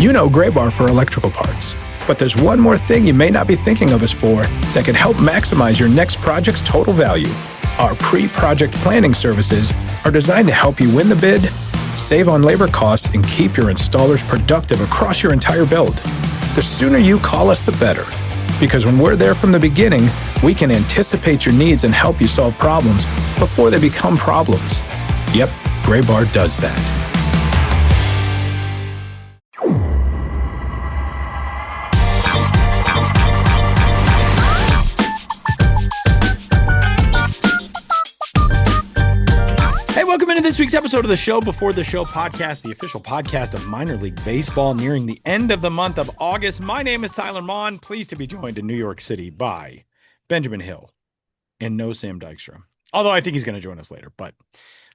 You know Gray Bar for electrical parts, but there's one more thing you may not be thinking of us for that can help maximize your next project's total value. Our pre-project planning services are designed to help you win the bid, save on labor costs, and keep your installers productive across your entire build. The sooner you call us, the better. Because when we're there from the beginning, we can anticipate your needs and help you solve problems before they become problems. Yep, Gray Bar does that. Welcome into this week's episode of the Show Before the Show podcast, the official podcast of minor league baseball nearing the end of the month of August. My name is Tyler Mon, pleased to be joined in New York City by Benjamin Hill and no Sam Dykstra. Although I think he's going to join us later, but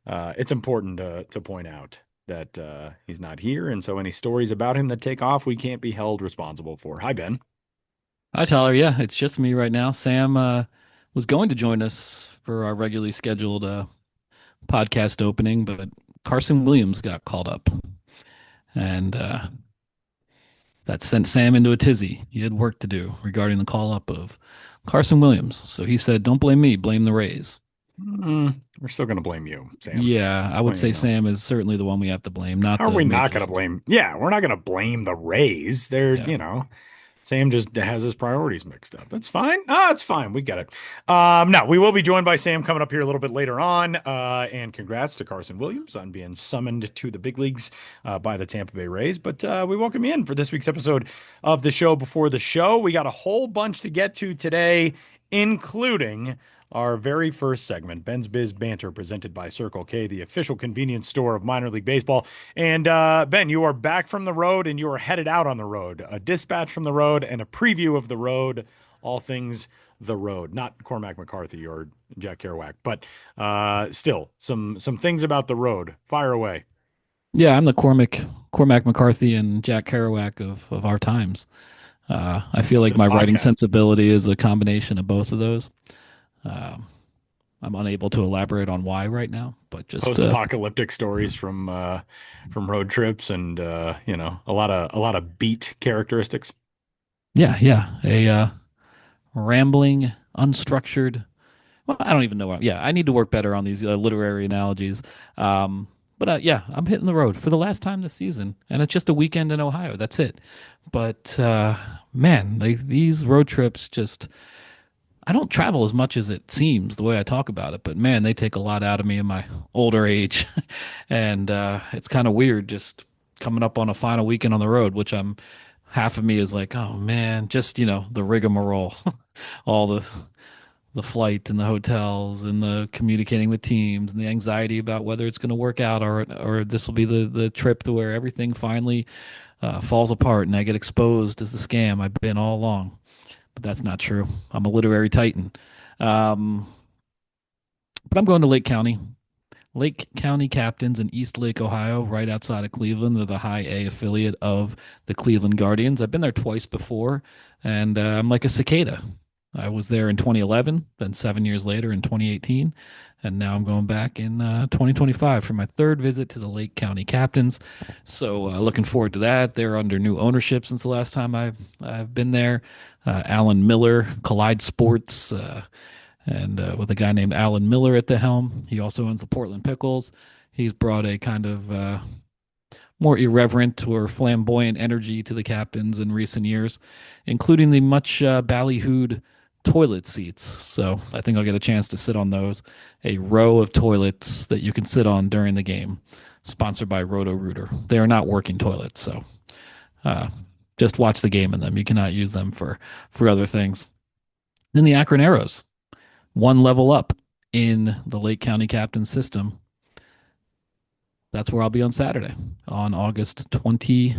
it's important to point out that he's not here, and so any stories about him that take off, we can't be held responsible for. Hi, Ben. Hi, Tyler. Yeah, it's just me right now. Sam was going to join us for our regularly scheduled podcast opening, but Carson Williams got called up, and that sent Sam into a tizzy. He had work to do regarding the call up of Carson Williams. So he said, "Don't blame me, blame the Rays." We're still going to blame you, Sam. Yeah, I would say Sam is certainly the one we have to blame. Not Are we not going to blame? Yeah, we're not going to blame the Rays. They're, Sam just has his priorities mixed up. That's fine. It's fine. We get it. No, we will be joined by Sam coming up here a little bit later on. And congrats to Carson Williams on being summoned to the big leagues by the Tampa Bay Rays. But we welcome you in for this week's episode of the Show Before the Show. We got a whole bunch to get to today, including our very first segment, Ben's Biz Banter, presented by Circle K, the official convenience store of minor league baseball. And Ben, you are back from the road and you are headed out on the road. A dispatch from the road and a preview of the road, all things the road. Not Cormac McCarthy or Jack Kerouac, but still some things about the road. Fire away. Yeah, I'm the Cormac McCarthy and Jack Kerouac of our times. I feel like my writing sensibility is a combination of both of those. I'm unable to elaborate on why right now, but just post-apocalyptic stories from road trips and a lot of beat characteristics. Yeah, a rambling, unstructured. Well, I don't even know. I need to work better on these literary analogies. But I'm hitting the road for the last time this season, and it's just a weekend in Ohio. That's it. But man, these road trips just. I don't travel as much as it seems the way I talk about it, but man, they take a lot out of me in my older age. And it's kind of weird just coming up on a final weekend on the road, which half of me is like, oh man, just, the rigmarole, all the flight and the hotels and the communicating with teams and the anxiety about whether it's going to work out or this will be the trip to where everything finally falls apart and I get exposed as the scam I've been all along. But that's not true. I'm a literary titan. But I'm going to Lake County. Lake County Captains in East Lake, Ohio, right outside of Cleveland. They're the high A affiliate of the Cleveland Guardians. I've been there twice before, and I'm like a cicada. I was there in 2011, then 7 years later in 2018, and now I'm going back in 2025 for my third visit to the Lake County Captains. So looking forward to that. They're under new ownership since the last time I've been there. Alan Miller, Collide Sports, and with a guy named Alan Miller at the helm. He also owns the Portland Pickles. He's brought a kind of more irreverent or flamboyant energy to the Captains in recent years, including the much ballyhooed toilet seats. So I think I'll get a chance to sit on those. A row of toilets that you can sit on during the game, sponsored by Roto-Rooter. They are not working toilets, so just watch the game in them. You cannot use them for other things. Then the Akron Arrows, one level up in the Lake County Captain system. That's where I'll be on Saturday, on August 23rd.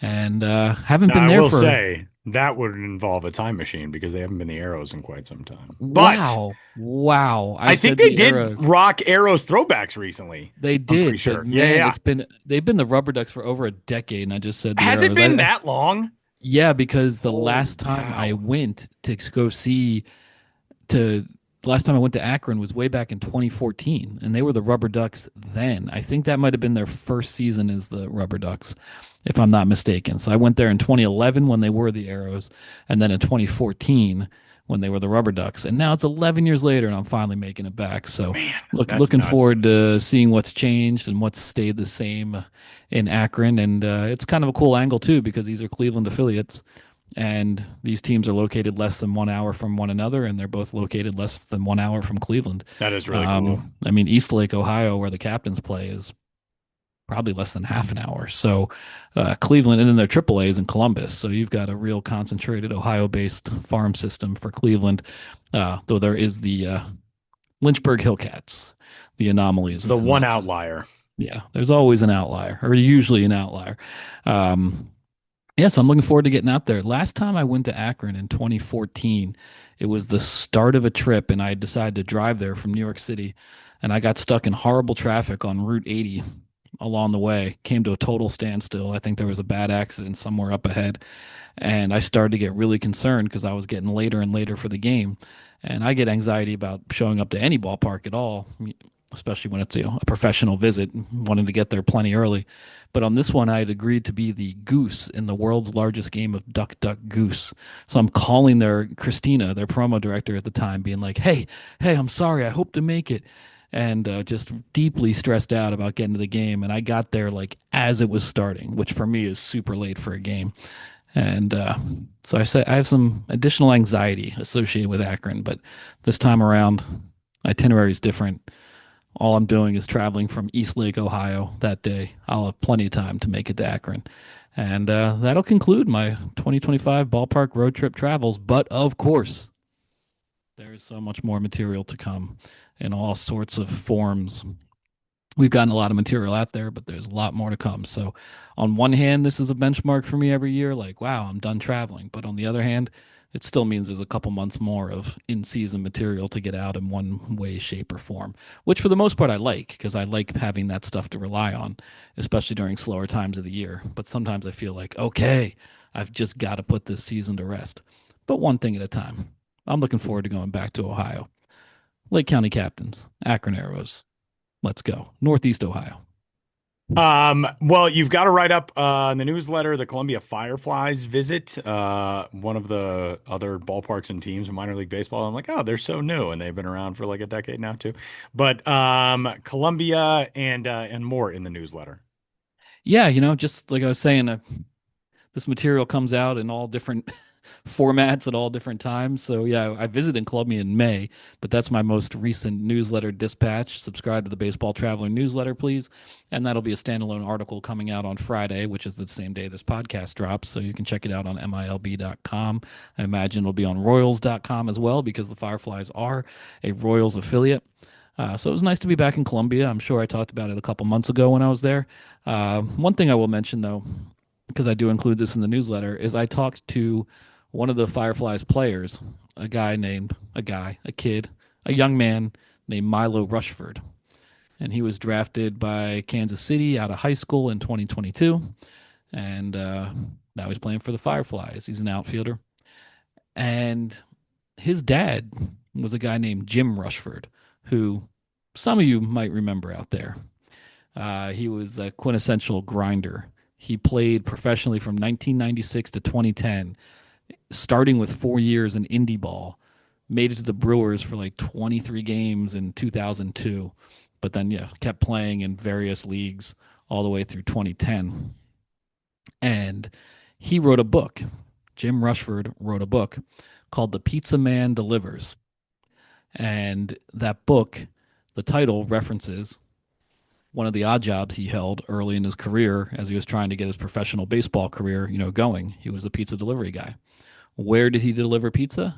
And haven't been there for... I will say, that would involve a time machine because they haven't been the Arrows in quite some time. But wow. I think they did rock Arrows throwbacks recently. They did. I'm pretty sure. Man, they've been the Rubber Ducks for over a decade, and I just said Has it been that long? Yeah, because the last time I went to go see to the last time I went to Akron was way back in 2014, and they were the Rubber Ducks then. I think that might have been their first season as the Rubber Ducks, if I'm not mistaken. So I went there in 2011 when they were the Arrows, and then in 2014 when they were the Rubber Ducks. And now it's 11 years later, and I'm finally making it back. So Man, that's looking nuts. forward to seeing what's changed and what's stayed the same in Akron. And it's kind of a cool angle, too, because these are Cleveland affiliates. And these teams are located less than 1 hour from one another, and they're both located less than 1 hour from Cleveland. That is really cool. I mean, Eastlake, Ohio, where the Captains play, is probably less than half an hour. So Cleveland, and then their AAA is in Columbus. So you've got a real concentrated Ohio-based farm system for Cleveland, though there is the Lynchburg Hillcats, the anomalies. The one that outlier. Yeah, there's always an outlier, or usually an outlier. Yes, I'm looking forward to getting out there. Last time I went to Akron in 2014, it was the start of a trip, and I decided to drive there from New York City, and I got stuck in horrible traffic on Route 80 along the way. Came to a total standstill. I think there was a bad accident somewhere up ahead, and I started to get really concerned because I was getting later and later for the game, and I get anxiety about showing up to any ballpark at all, especially when it's a professional visit, wanting to get there plenty early. But on this one, I had agreed to be the goose in the world's largest game of Duck, Duck, Goose. So I'm calling Christina, their promo director at the time, being like, hey, I'm sorry. I hope to make it. And just deeply stressed out about getting to the game. And I got there like as it was starting, which for me is super late for a game. And so I said, I have some additional anxiety associated with Akron, but this time around, itinerary is different. All I'm doing is traveling from Eastlake, Ohio that day. I'll have plenty of time to make it to Akron. And that'll conclude my 2025 ballpark road trip travels. But of course, there is so much more material to come in all sorts of forms. We've gotten a lot of material out there, but there's a lot more to come. So, on one hand, this is a benchmark for me every year. Like, wow, I'm done traveling. But on the other hand, it still means there's a couple months more of in-season material to get out in one way, shape, or form, which for the most part I like because I like having that stuff to rely on, especially during slower times of the year. But sometimes I feel like, okay, I've just got to put this season to rest. But one thing at a time. I'm looking forward to going back to Ohio. Lake County Captains, Akron Arrows. Let's go. Northeast Ohio. Well, you've got to write up in the newsletter the Columbia Fireflies visit, one of the other ballparks and teams in minor league baseball. I'm like, oh, they're so new, and they've been around for like a decade now too. But Columbia and more in the newsletter. Yeah, just like I was saying, this material comes out in all different formats at all different times. So yeah, I visited Columbia in May, but that's my most recent newsletter dispatch. Subscribe to the Baseball Traveler newsletter, please. And that'll be a standalone article coming out on Friday, which is the same day this podcast drops. So you can check it out on MILB.com. I imagine it'll be on Royals.com as well because the Fireflies are a Royals affiliate. So it was nice to be back in Columbia. I'm sure I talked about it a couple months ago when I was there. One thing I will mention, though, because I do include this in the newsletter, is I talked to one of the Fireflies players, a young man named Milo Rushford. And he was drafted by Kansas City out of high school in 2022. And now he's playing for the Fireflies. He's an outfielder. And his dad was a guy named Jim Rushford, who some of you might remember out there. He was the quintessential grinder. He played professionally from 1996 to 2010, starting with 4 years in indie ball, made it to the Brewers for like 23 games in 2002, but then kept playing in various leagues all the way through 2010. And he wrote a book. Jim Rushford wrote a book called The Pizza Man Delivers. And that book, the title references one of the odd jobs he held early in his career as he was trying to get his professional baseball career, going. He was a pizza delivery guy. Where did he deliver pizza?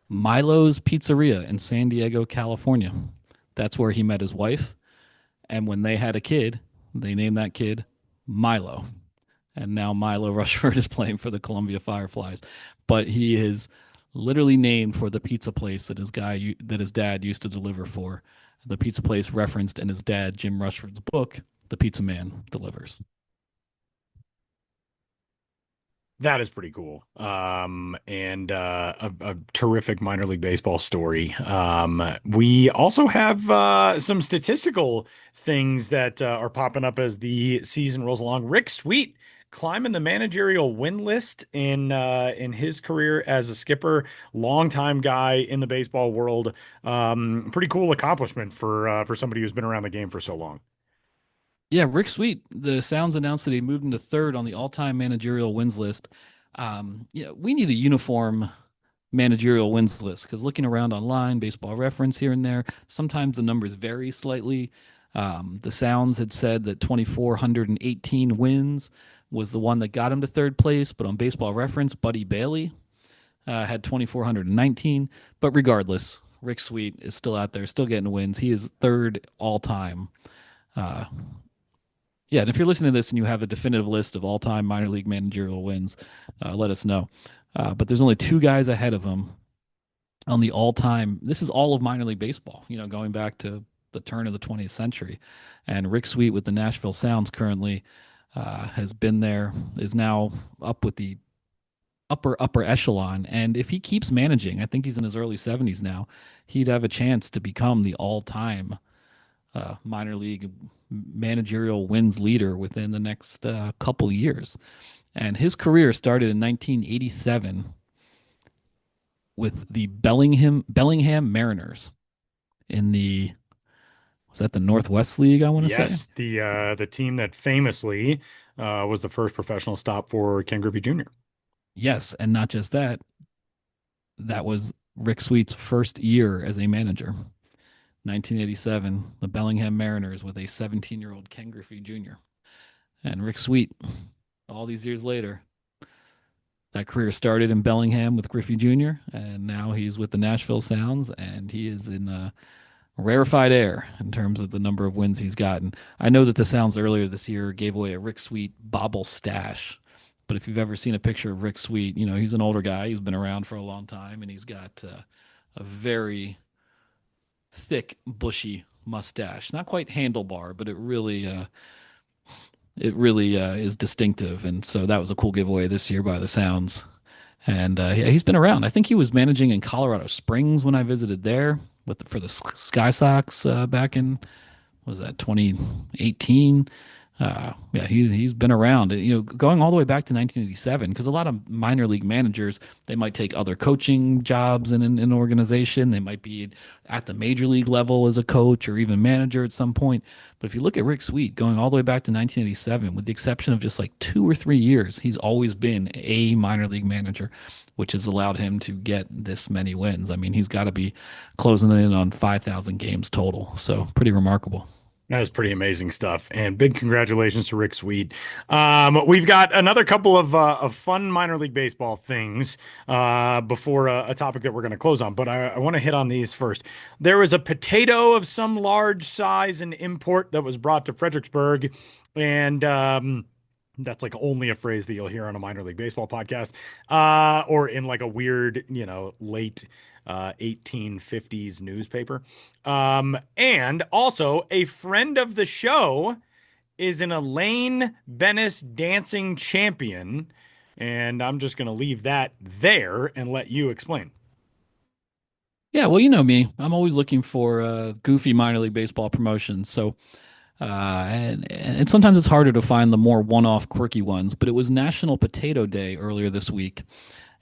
Milo's Pizzeria in San Diego, California. That's where he met his wife. And when they had a kid, they named that kid Milo. And now Milo Rushford is playing for the Columbia Fireflies. But he is literally named for the pizza place that his dad used to deliver for. The pizza place referenced in his dad, Jim Rushford's book, The Pizza Man Delivers. That is pretty cool. And a terrific minor league baseball story. We also have some statistical things that are popping up as the season rolls along. Rick Sweet climbing the managerial win list in his career as a skipper, longtime guy in the baseball world. Pretty cool accomplishment for somebody who's been around the game for so long. Yeah, Rick Sweet, the Sounds announced that he moved into third on the all-time managerial wins list. We need a uniform managerial wins list because looking around online, baseball reference here and there, sometimes the numbers vary slightly. The Sounds had said that 2,418 wins was the one that got him to third place, but on baseball reference, Buddy Bailey had 2,419. But regardless, Rick Sweet is still out there, still getting wins. He is third all time. Uh, yeah, and if you're listening to this and you have a definitive list of all time minor league managerial wins, let us know. But there's only two guys ahead of him on the all-time. This is all of minor league baseball, going back to the turn of the 20th century. And Rick Sweet with the Nashville Sounds currently has been there, is now up with the upper echelon. And if he keeps managing, I think he's in his early 70s now, he'd have a chance to become the all-time minor league managerial wins leader within the next couple years. And his career started in 1987 with the Bellingham Mariners in the was that the Northwest League, I want to say? Yes, the team that famously was the first professional stop for Ken Griffey Jr. Yes, and not just that, that was Rick Sweet's first year as a manager. 1987, the Bellingham Mariners with a 17-year-old Ken Griffey Jr. And Rick Sweet, all these years later, that career started in Bellingham with Griffey Jr., and now he's with the Nashville Sounds, and he is in rarefied air in terms of the number of wins he's gotten. I know that the Sounds earlier this year gave away a Rick Sweet bobble stash, but if you've ever seen a picture of Rick Sweet, he's an older guy. He's been around for a long time, and he's got a very thick, bushy mustache. Not quite handlebar, but it really is distinctive. And so that was a cool giveaway this year by the Sounds. And yeah, he's been around. I think he was managing in Colorado Springs when I visited there for the Sky Sox back in was that 2018. Yeah, he's been around, going all the way back to 1987, because a lot of minor league managers, they might take other coaching jobs in an organization. They might be at the major league level as a coach or even manager at some point. But if you look at Rick Sweet, going all the way back to 1987, with the exception of just like 2 or 3 years, he's always been a minor league manager, which has allowed him to get this many wins. I mean, he's got to be closing in on 5,000 games total. So pretty remarkable. That is pretty amazing stuff, and big congratulations to Rick Sweet. We've got another couple of fun minor league baseball things before a topic that we're going to close on, but I want to hit on these first. There was a potato of some large size and import that was brought to Fredericksburg, and that's like only a phrase that you'll hear on a minor league baseball podcast, or in like a weird, late 1850s newspaper. And also a friend of the show is an Elaine Bennis dancing champion. And I'm just going to leave that there and let you explain. Yeah, well, you know me. I'm always looking for goofy minor league baseball promotions. So, and sometimes it's harder to find the more one-off quirky ones. But it was National Potato Day earlier this week,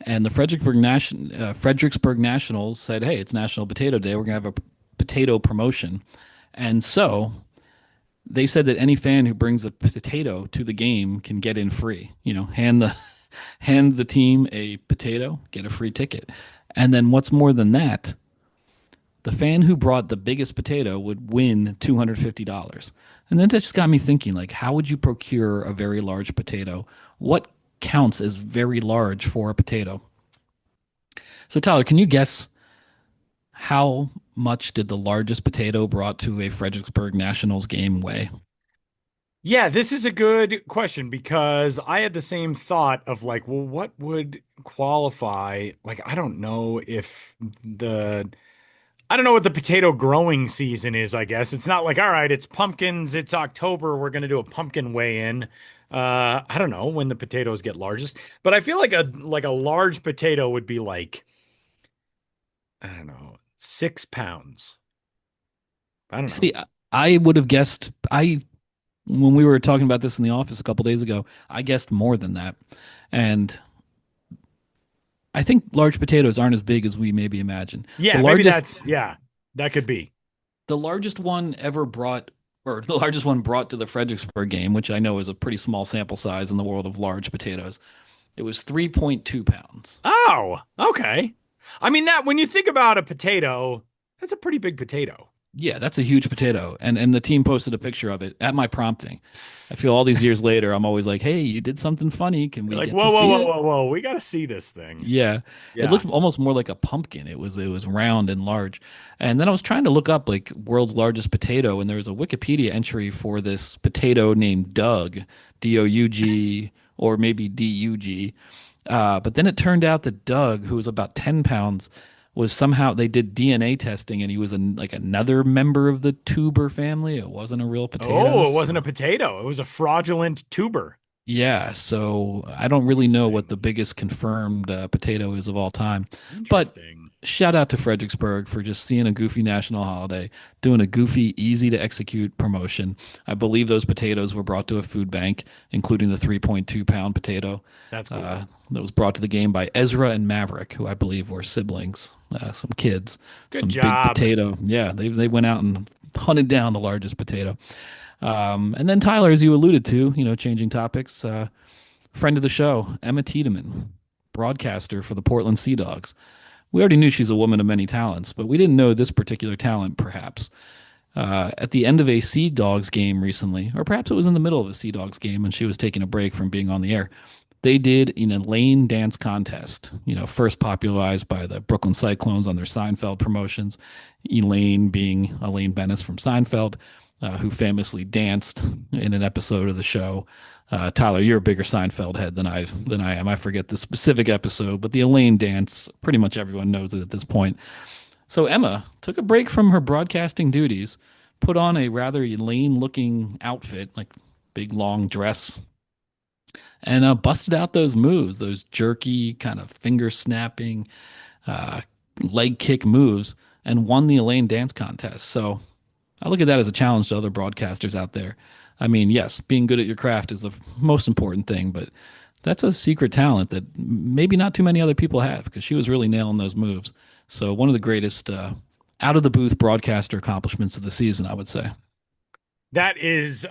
and the Fredericksburg Nationals said, "Hey, it's National Potato Day. We're gonna have a potato promotion." And so they said that any fan who brings a potato to the game can get in free. Hand the team a potato, get a free ticket. And then what's more than that? The fan who brought the biggest potato would win $250. And then that just got me thinking, like, how would you procure a very large potato? What counts as very large for a potato? So, Tyler, can you guess how much did the largest potato brought to a Fredericksburg Nationals game weigh? Yeah, this is a good question because I had the same thought of like, well, what would qualify? Like, I don't know what the potato growing season is, I guess. It's not like, all right, it's pumpkins, it's October, we're going to do a pumpkin weigh-in. I don't know when the potatoes get largest, but I feel like a large potato would be like, I don't know, 6 pounds. I don't know. See, I would have guessed. I When we were talking about this in the office a couple days ago, I guessed more than that, and I think large potatoes aren't as big as we maybe imagine. The Yeah, maybe largest yeah, that could be. the largest one ever brought, or the largest one brought to the Fredericksburg game, which I know is a pretty small sample size in the world of large potatoes. It was 3.2 pounds. Oh, okay. I mean that when you think about a potato, that's a pretty big potato. Yeah, that's a huge potato. And the team posted a picture of it at my prompting. I feel all these years later, I'm always like, hey, you did something funny. Can You're we like, get to whoa, whoa, see whoa, it? whoa, whoa. We got to see this thing. Yeah. It Yeah. looked almost more like a pumpkin. It was round and large. And then I was trying to look up like world's largest potato, and there was a Wikipedia entry for this potato named Doug, Doug, or maybe Dug. But then it turned out that Doug, who was about 10 pounds, was somehow they did DNA testing and he was like another member of the tuber family. It wasn't a real potato. Oh, it wasn't a So potato. It was a fraudulent tuber. yeah, so I don't really know what the biggest confirmed potato is of all time. But Interesting. shout out to Fredericksburg for just seeing a goofy national holiday, doing a goofy, easy to execute promotion. I believe those potatoes were brought to a food bank, including the 3.2 pound potato That's cool. that was brought to the game by Ezra and Maverick, who I believe were siblings, some kids, Good some big job. potato. Yeah, they went out and hunted down the largest potato. And then Tyler, as you alluded to, changing topics, friend of the show, Emma Tiedemann, broadcaster for the Portland Sea Dogs. We already knew she's a woman of many talents, but we didn't know this particular talent, perhaps. At the end of a Sea Dogs game recently, or perhaps it was in the middle of a Sea Dogs game and she was taking a break from being on the air, they did an Elaine dance contest, first popularized by the Brooklyn Cyclones on their Seinfeld promotions. Elaine being Elaine Bennis from Seinfeld, who famously danced in an episode of the show. Tyler, you're a bigger Seinfeld head than I am. I forget the specific episode, but the Elaine dance, pretty much everyone knows it at this point. So Emma took a break from her broadcasting duties, put on a rather Elaine-looking outfit, like big long dress, and busted out those moves, those jerky kind of finger snapping, uh, leg kick moves, and won the Elaine dance contest. So I look at that as a challenge to other broadcasters out there. I mean, yes, being good at your craft is the most important thing, but that's a secret talent that maybe not too many other people have because she was really nailing those moves. So one of the greatest out of the booth broadcaster accomplishments of the season, I would say. That is,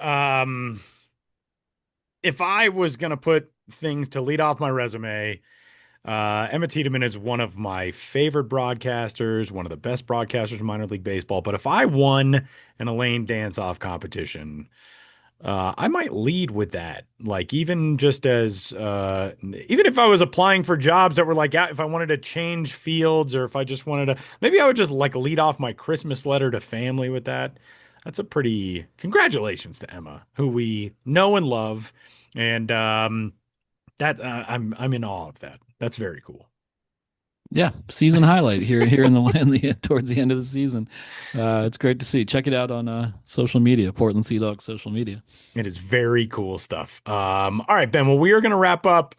if I was gonna put things to lead off my resume, Emma Tiedemann is one of my favorite broadcasters, one of the best broadcasters in minor league baseball. But if I won an Elaine dance-off competition, I might lead with that. Like even just as even if I was applying for jobs that were like if I wanted to change fields or if I just wanted to maybe I would just like lead off my Christmas letter to family with that. That's a pretty congratulations to Emma, who we know and love. And that I'm in awe of that. That's very cool. Yeah, season highlight here in the towards the end of the season. It's great to see. Check it out on social media, Portland Sea Dogs social media. It is very cool stuff. All right, Ben. Well, we are going to wrap up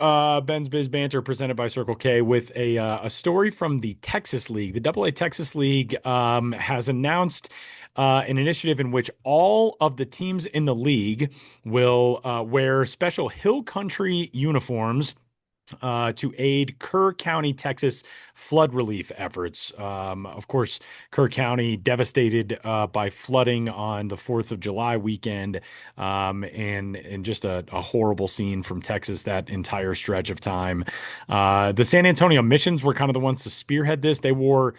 Ben's Biz Banter presented by Circle K with a story from the Texas League. The Double A Texas League has announced an initiative in which all of the teams in the league will wear special hill country uniforms to aid Kerr County, Texas flood relief efforts. Of course, Kerr County devastated by flooding on the 4th of July weekend, and just a horrible scene from Texas that entire stretch of time. The San Antonio Missions were kind of the ones to spearhead this. They wore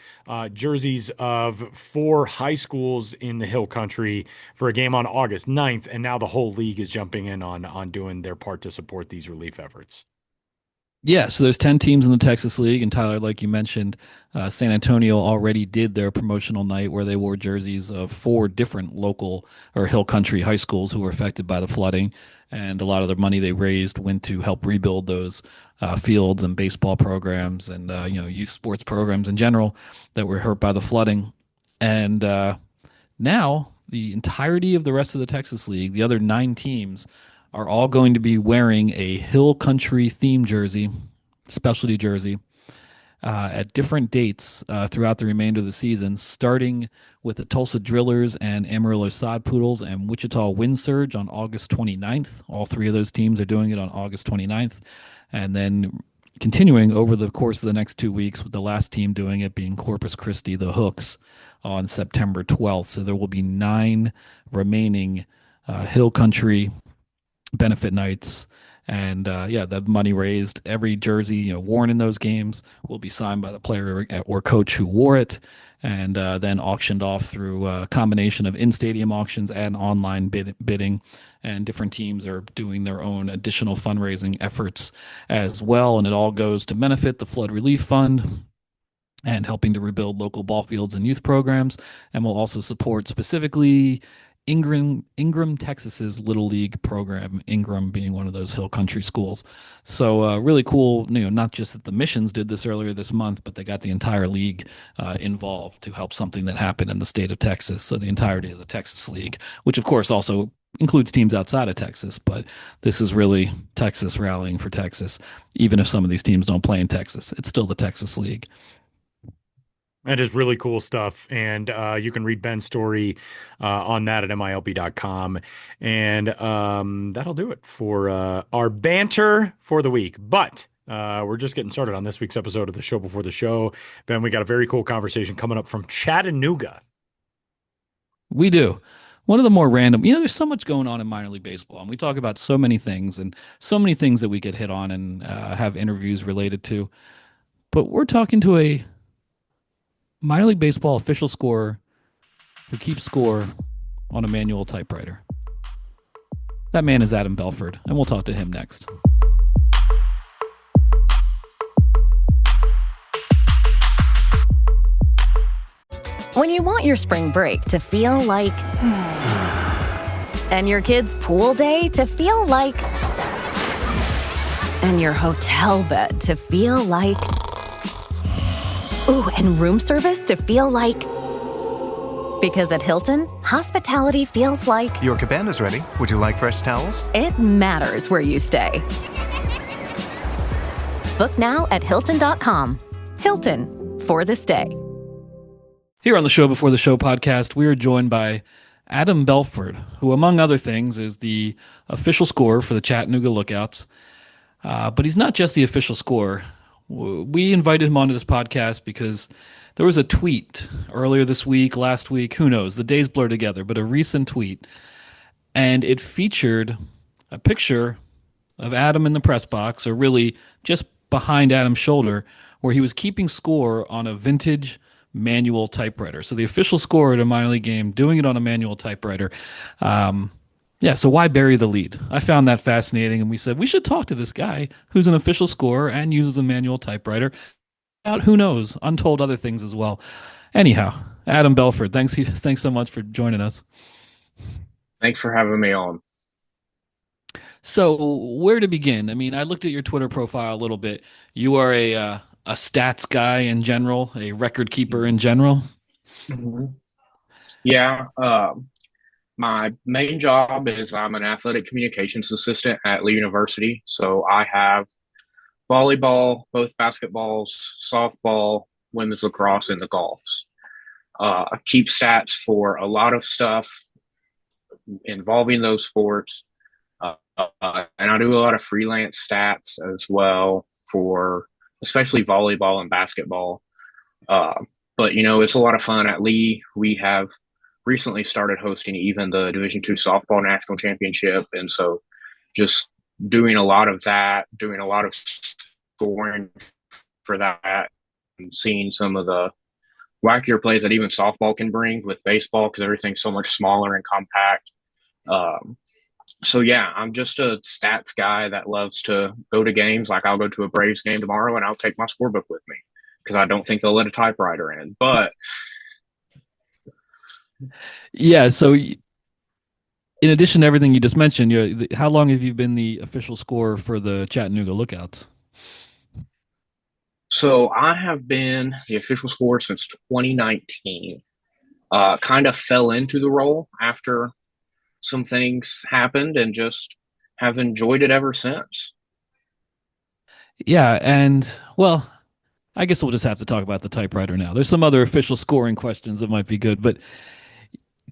jerseys of 4 high schools in the Hill Country for a game on August 9th, and now the whole league is jumping in on doing their part to support these relief efforts. Yeah, so there's 10 teams in the Texas League, and Tyler, like you mentioned, San Antonio already did their promotional night where they wore jerseys of 4 different local or hill country high schools who were affected by the flooding, and a lot of the money they raised went to help rebuild those fields and baseball programs and youth sports programs in general that were hurt by the flooding. And now the entirety of the rest of the Texas League, the other 9 teams, are all going to be wearing a Hill Country theme jersey, specialty jersey, at different dates throughout the remainder of the season, starting with the Tulsa Drillers and Amarillo Sod Poodles and Wichita Wind Surge on August 29th. All three of those teams are doing it on August 29th. And then continuing over the course of the next 2 weeks, with the last team doing it being Corpus Christi, the Hooks, on September 12th. So there will be 9 remaining Hill Country benefit nights. And the money raised, every jersey worn in those games will be signed by the player or coach who wore it, and then auctioned off through a combination of in-stadium auctions and online bidding. And different teams are doing their own additional fundraising efforts as well. And it all goes to benefit the Flood Relief Fund and helping to rebuild local ball fields and youth programs. And will also support specifically Ingram, Texas's Little League program, Ingram being one of those Hill Country schools. So really cool, not just that the Missions did this earlier this month, but they got the entire league involved to help something that happened in the state of Texas. So the entirety of the Texas League, which of course also includes teams outside of Texas, but this is really Texas rallying for Texas. Even if some of these teams don't play in Texas, it's still the Texas League. That is really cool stuff. And you can read Ben's story on that at MILB.com. And that'll do it for our banter for the week. But we're just getting started on this week's episode of the Show Before the Show. Ben, we got a very cool conversation coming up from Chattanooga. We do. One of the more random, there's so much going on in minor league baseball, and we talk about so many things and so many things that we could hit on and have interviews related to. But we're talking to a minor league baseball official scorer who keeps score on a manual typewriter. That man is Adam Belford, and we'll talk to him next. When you want your spring break to feel like and your kids' pool day to feel like and your hotel bed to feel like and room service to feel like. Because at Hilton, hospitality feels like. Your cabana's ready. Would you like fresh towels? It matters where you stay. Book now at Hilton.com. Hilton, for the stay. Here on the Show Before the Show podcast, we are joined by Adam Belford, who, among other things, is the official scorer for the Chattanooga Lookouts. But he's not just the official scorer. We invited him onto this podcast because there was a tweet earlier this week, last week, who knows, the days blur together, but a recent tweet, and it featured a picture of Adam in the press box, or really just behind Adam's shoulder, where he was keeping score on a vintage manual typewriter. So the official scorer at a minor league game doing it on a manual typewriter. So why bury the lead? I found that fascinating, and we said we should talk to this guy who's an official scorer and uses a manual typewriter. Who knows, untold other things as well. Anyhow, Adam Belford, thanks so much for joining us. Thanks for having me on. So where to begin? I mean, I looked at your Twitter profile a little bit. You are a stats guy in general, a record keeper in general. Mm-hmm. Yeah. My main job is I'm an athletic communications assistant at Lee University. So I have volleyball, both basketballs, softball, women's lacrosse, and the golfs. I keep stats for a lot of stuff involving those sports. And I do a lot of freelance stats as well for especially volleyball and basketball. But, it's a lot of fun at Lee. We have recently started hosting even the Division II softball national championship. And so just doing a lot of that, doing a lot of scoring for that, and seeing some of the wackier plays that even softball can bring with baseball because everything's so much smaller and compact. So yeah, I'm just a stats guy that loves to go to games. Like I'll go to a Braves game tomorrow and I'll take my scorebook with me because I don't think they'll let a typewriter in. But yeah, so in addition to everything you just mentioned, how long have you been the official scorer for the Chattanooga Lookouts? So I have been the official scorer since 2019. Kind of fell into the role after some things happened and just have enjoyed it ever since. Yeah, and well, I guess we'll just have to talk about the typewriter now. There's some other official scoring questions that might be good, but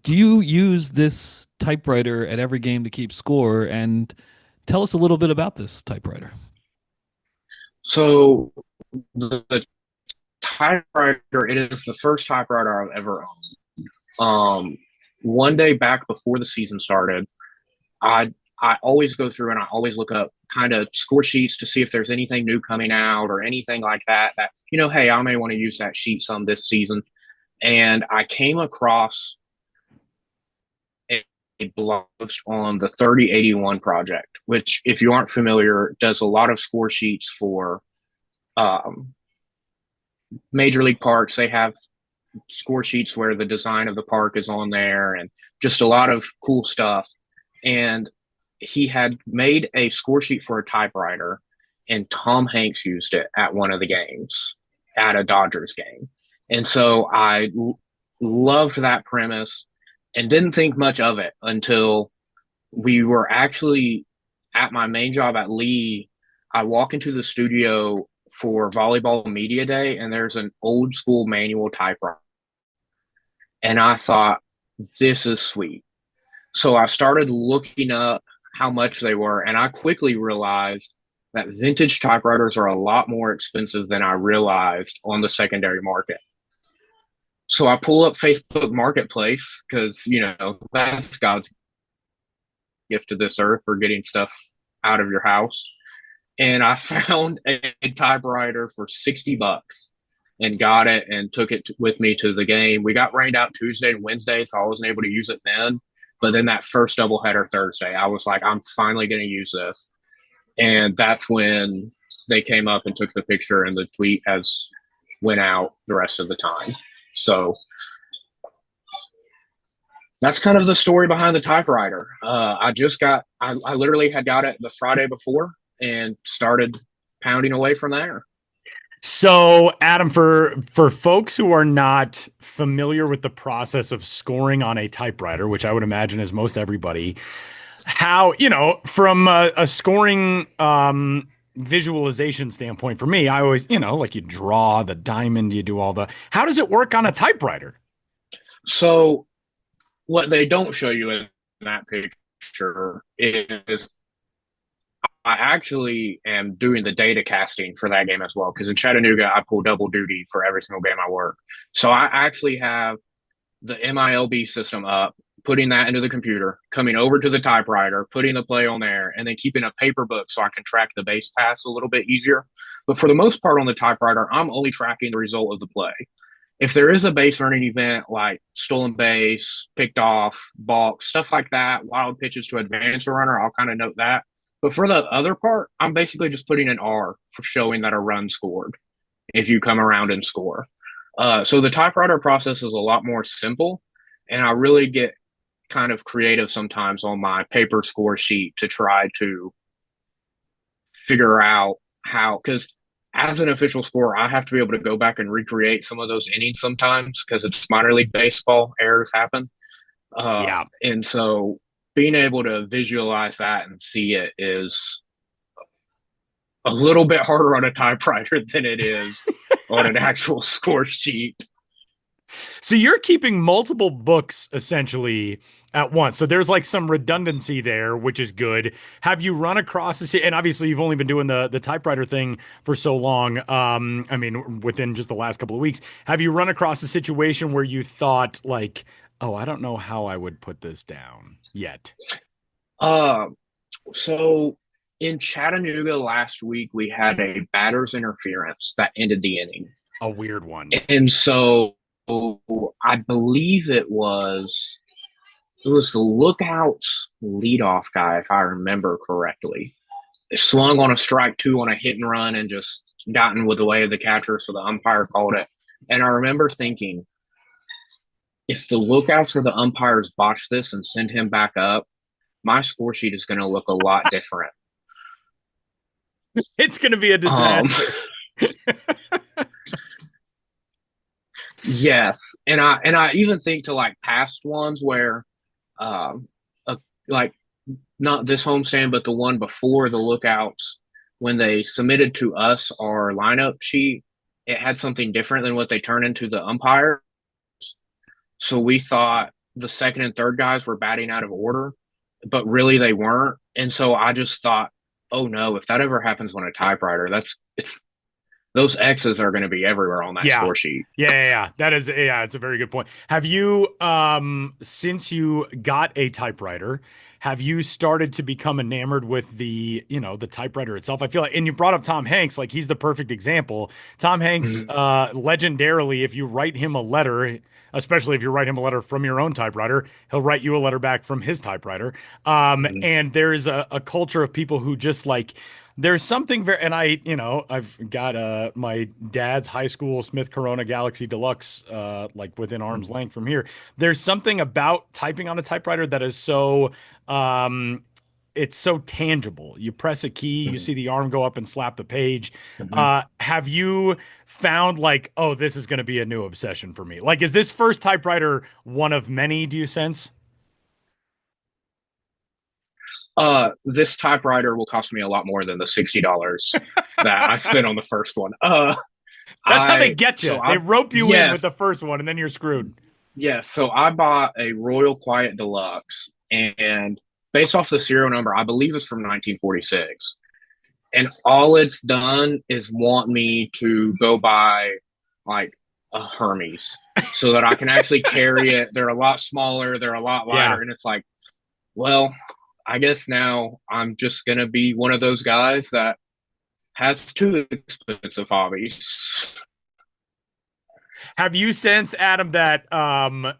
do you use this typewriter at every game to keep score? And tell us a little bit about this typewriter. So the typewriter, it is the first typewriter I've ever owned. One day back before the season started, I always go through and I always look up kind of score sheets to see if there's anything new coming out or anything like that, hey, I may want to use that sheet some this season. And I came across a blog post on the 3081 project, which, if you aren't familiar, does a lot of score sheets for major league parks. They have score sheets where the design of the park is on there and just a lot of cool stuff. And he had made a score sheet for a typewriter, and Tom Hanks used it at one of the games, at a Dodgers game. And so I loved that premise and didn't think much of it until we were actually at my main job at Lee. I walk into the studio for volleyball media day, and there's an old school manual typewriter. And I thought, this is sweet. So I started looking up how much they were, and I quickly realized that vintage typewriters are a lot more expensive than I realized on the secondary market. So I pull up Facebook Marketplace because, that's God's gift to this earth for getting stuff out of your house. And I found a typewriter for $60 and got it and took it with me to the game. We got rained out Tuesday and Wednesday, so I wasn't able to use it then. But then that first doubleheader Thursday, I was like, I'm finally going to use this. And that's when they came up and took the picture, and the tweet has went out the rest of the time. So that's kind of the story behind the typewriter. I literally had got it the Friday before and started pounding away from there. So, Adam, for folks who are not familiar with the process of scoring on a typewriter, which I would imagine is most everybody, how, from a scoring visualization standpoint, for me, I always, like you draw the diamond, you do how does it work on a typewriter? So what they don't show you in that picture is I actually am doing the data casting for that game as well, because in Chattanooga, I pull double duty for every single game I work. So I actually have the MILB system up, putting that into the computer, coming over to the typewriter, putting the play on there, and then keeping a paper book so I can track the base paths a little bit easier. But for the most part on the typewriter, I'm only tracking the result of the play. If there is a base running event like stolen base, picked off, balk, stuff like that, wild pitches to advance a runner, I'll kind of note that. But for the other part, I'm basically just putting an R for showing that a run scored if you come around and score. So the typewriter process is a lot more simple, and I really get kind of creative sometimes on my paper score sheet to try to figure out how, because as an official scorer, I have to be able to go back and recreate some of those innings sometimes because it's minor league baseball, errors happen. And so being able to visualize that and see it is a little bit harder on a typewriter than it is on an actual score sheet. So you're keeping multiple books essentially at once. So there's like some redundancy there, which is good. Have you run across this? And obviously you've only been doing the typewriter thing for so long. I mean, within just the last couple of weeks, have you run across a situation where you thought like, oh, I don't know how I would put this down yet? So in Chattanooga last week, we had a batter's interference that ended the inning. A weird one. And so I believe it was the Lookouts leadoff guy, if I remember correctly. It slung on a strike two on a hit and run and just gotten with the way of the catcher, so the umpire called it. And I remember thinking, if the Lookouts or the umpires botch this and send him back up, my score sheet is going to look a lot different. It's going to be a disaster. Yes, and I even think to like past ones where, like not this homestand, but the one before the lookouts, when they submitted to us our lineup sheet, it had something different than what they turned into the umpire. So we thought the second and third guys were batting out of order, but really they weren't. And so I just thought, oh no, if that ever happens on a typewriter, it's those X's are going to be everywhere on that score sheet. Yeah. That is, it's a very good point. Have you, since you got a typewriter, have you started to become enamored with the, the typewriter itself? I feel like, and you brought up Tom Hanks, like he's the perfect example. Tom Hanks, legendarily, if you write him a letter, especially if you write him a letter from your own typewriter, he'll write you a letter back from his typewriter. And there's a culture of people who just like, there's something very, and I've got my dad's high school Smith Corona Galaxy Deluxe, like within arm's length from here. There's something about typing on a typewriter that is so, it's so tangible. You press a key, you see the arm go up and slap the page. Have you found like, oh, this is going to be a new obsession for me? Like, is this first typewriter one of many, do you sense? This typewriter will cost me a lot more than the $60 that I spent on the first one. That's how they get you. So they rope you in with the first one, and then you're screwed. Yeah, so I bought a Royal Quiet Deluxe, and based off the serial number, I believe it's from 1946. And all it's done is want me to go buy like a Hermes so that I can actually carry it. They're a lot smaller, they're a lot lighter, and it's like, well, I guess now I'm just going to be one of those guys that has two expensive hobbies. Have you sensed, Adam, that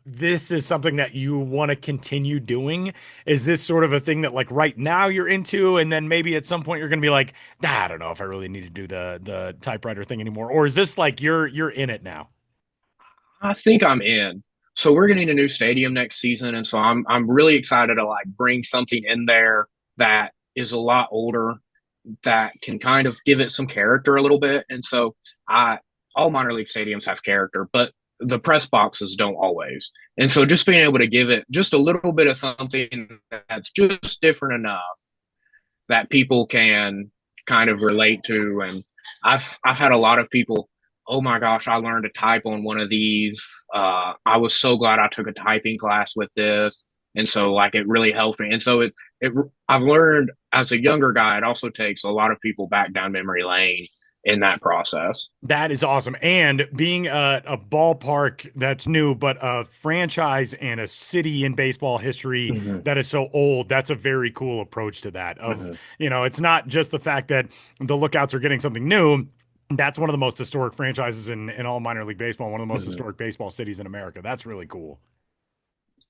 this is something that you want to continue doing? Is this sort of a thing that like right now you're into, and then maybe at some point you're going to be like, I don't know if I really need to do the typewriter thing anymore? Or is this like you're in it now? I think I'm in. So we're getting a new stadium next season, and so I'm really excited to like bring something in there that is a lot older, that can kind of give it some character a little bit. And so all minor league stadiums have character, but the press boxes don't always. And so just being able to give it just a little bit of something that's just different enough that people can kind of relate to. And I've had a lot of people, oh my gosh, I learned to type on one of these. I was so glad I took a typing class with this. And so like it really helped me. And so I've learned as a younger guy, it also takes a lot of people back down memory lane in that process. That is awesome. And being a ballpark that's new, but a franchise and a city in baseball history that is so old, that's a very cool approach to that. It's not just the fact that the Lookouts are getting something new. That's one of the most historic franchises in all minor league baseball, one of the most historic baseball cities in America. That's really cool.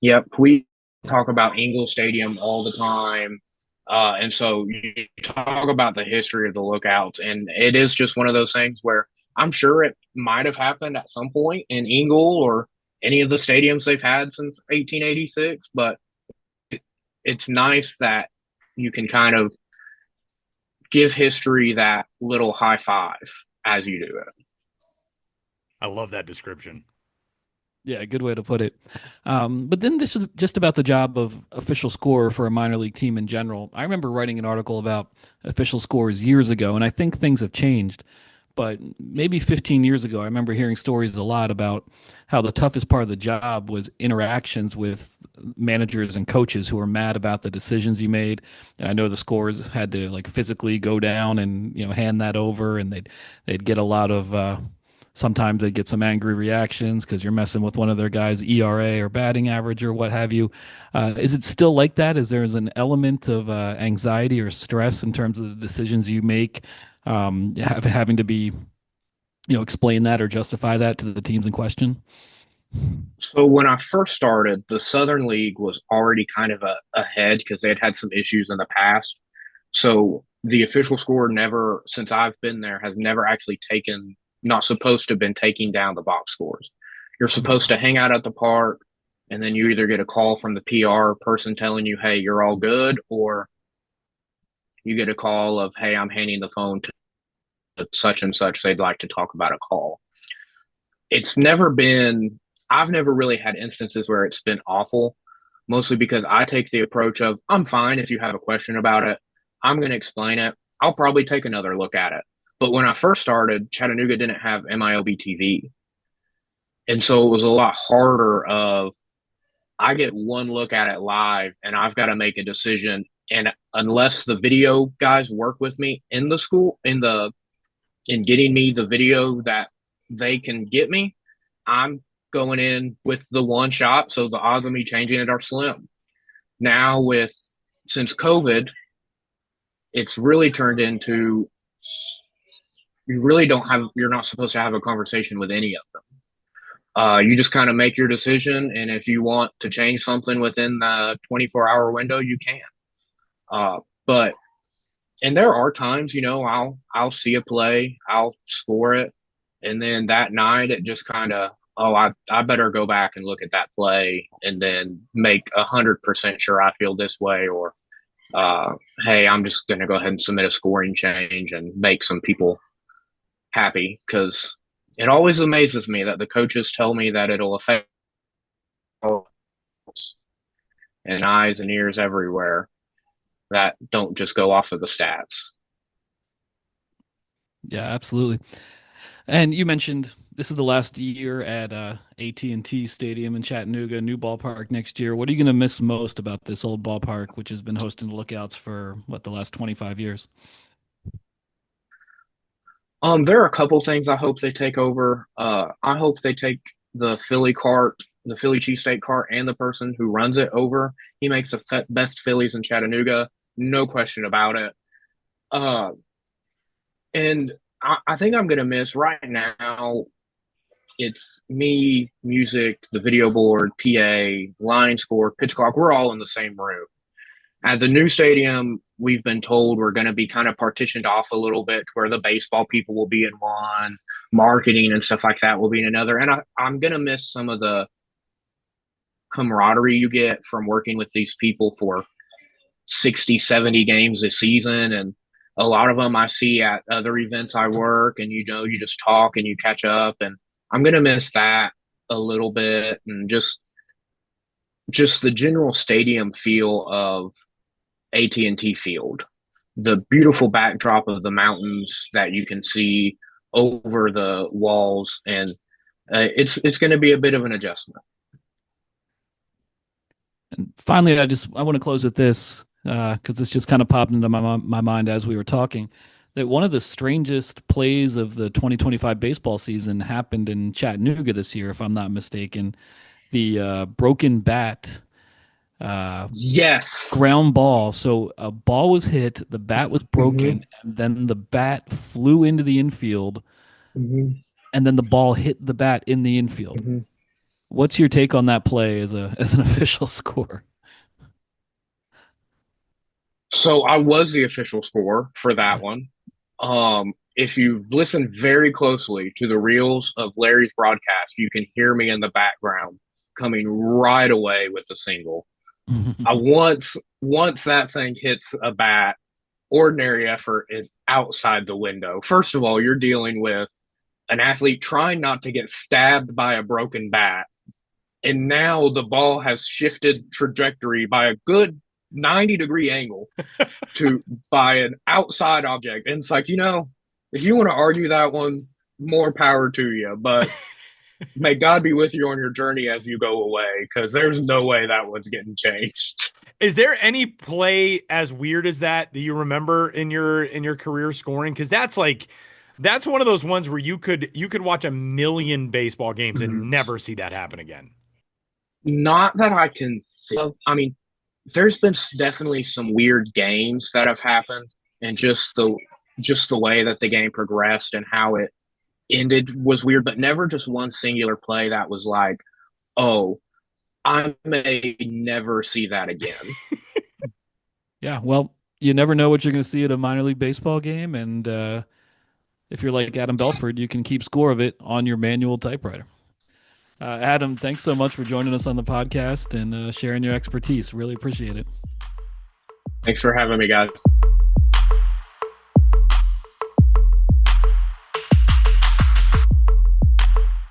Yep. We talk about Ingle Stadium all the time. And so you talk about the history of the Lookouts, and it is just one of those things where I'm sure it might have happened at some point in Ingle or any of the stadiums they've had since 1886, but it's nice that you can kind of give history that little high five as you do it. I love that description. Yeah, good way to put it. But then this is just about the job of official scorer for a minor league team in general. I remember writing an article about official scores years ago, and I think things have changed. But maybe 15 years ago, I remember hearing stories a lot about how the toughest part of the job was interactions with managers and coaches who were mad about the decisions you made. And I know the scorers had to like physically go down and hand that over, and they'd get a lot of sometimes they get some angry reactions because you're messing with one of their guys' ERA or batting average or what have you. Is it still like that? Is there an element of anxiety or stress in terms of the decisions you make, having to be, explain that or justify that to the teams in question? So when I first started, the Southern League was already kind of ahead because they had some issues in the past. So the official score never, since I've been there, has never actually not supposed to have been taking down the box scores. You're supposed to hang out at the park, and then you either get a call from the PR person telling you, hey, you're all good, or you get a call of, hey, I'm handing the phone to such and such. They'd like to talk about a call. I've never really had instances where it's been awful. mostly because I take the approach of I'm fine if you have a question about it. I'm going to explain it. I'll probably take another look at it. But when I first started, Chattanooga didn't have MILB TV. And so it was a lot harder of I get one look at it live and I've got to make a decision. And unless the video guys work with me in the school, in getting me the video that they can get me, I'm going in with the one shot. So the odds of me changing it are slim. Now since COVID, it's really turned into you're not supposed to have a conversation with any of them. You just kind of make your decision, and if you want to change something within the 24-hour window, you can. But there are times, I'll see a play, I'll score it, and then that night it just kind of, I better go back and look at that play and then make 100% sure I feel this way, or hey, I'm just going to go ahead and submit a scoring change and make some people happy, because it always amazes me that the coaches tell me that it'll affect and eyes and ears everywhere that don't just go off of the stats. Yeah, absolutely. And you mentioned this is the last year at AT&T Stadium in Chattanooga, new ballpark next year. What are you going to miss most about this old ballpark, which has been hosting the Lookouts for the last 25 years? There are a couple things I hope they take over. I hope they take the Philly cart, the Philly cheesesteak cart, and the person who runs it over. He makes the best Phillies in Chattanooga, no question about it. And I think I'm going to miss right now. It's me, music, the video board, PA, line score, pitch clock. We're all in the same room. At the new stadium, we've been told we're going to be kind of partitioned off a little bit, where the baseball people will be in one, marketing and stuff like that will be in another. And I'm going to miss some of the camaraderie you get from working with these people for 60, 70 games this season. And a lot of them I see at other events I work, and you just talk and you catch up. And I'm going to miss that a little bit, and just the general stadium feel of AT&T Field, the beautiful backdrop of the mountains that you can see over the walls, and it's going to be a bit of an adjustment. And finally, I want to close with this because this just kind of popped into my mind as we were talking, that one of the strangest plays of the 2025 baseball season happened in Chattanooga this year, if I'm not mistaken. The broken bat. Yes. Ground ball. So a ball was hit, the bat was broken, and then the bat flew into the infield, and then the ball hit the bat in the infield. What's your take on that play as an official score? So I was the official scorer for that one. If you've listened very closely to the reels of Larry's broadcast, you can hear me in the background coming right away with the single. Once that thing hits a bat, ordinary effort is outside the window. First of all, you're dealing with an athlete trying not to get stabbed by a broken bat. And now the ball has shifted trajectory by a good 90-degree angle by an outside object. And it's like, if you want to argue that one, more power to you. But may God be with you on your journey as you go away, because there's no way that one's getting changed. Is there any play as weird as that you remember in your career scoring? Because that's one of those ones where you could watch a million baseball games and never see that happen again. Not that I can think of. I mean, there's been definitely some weird games that have happened, and just the way that the game progressed and how it ended was weird, but never just one singular play that was like, oh, I may never see that again. Yeah, well, you never know what you're going to see at a minor league baseball game, and if you're like Adam Belford, you can keep score of it on your manual typewriter. Adam, thanks so much for joining us on the podcast and sharing your expertise. Really appreciate it. Thanks for having me, guys.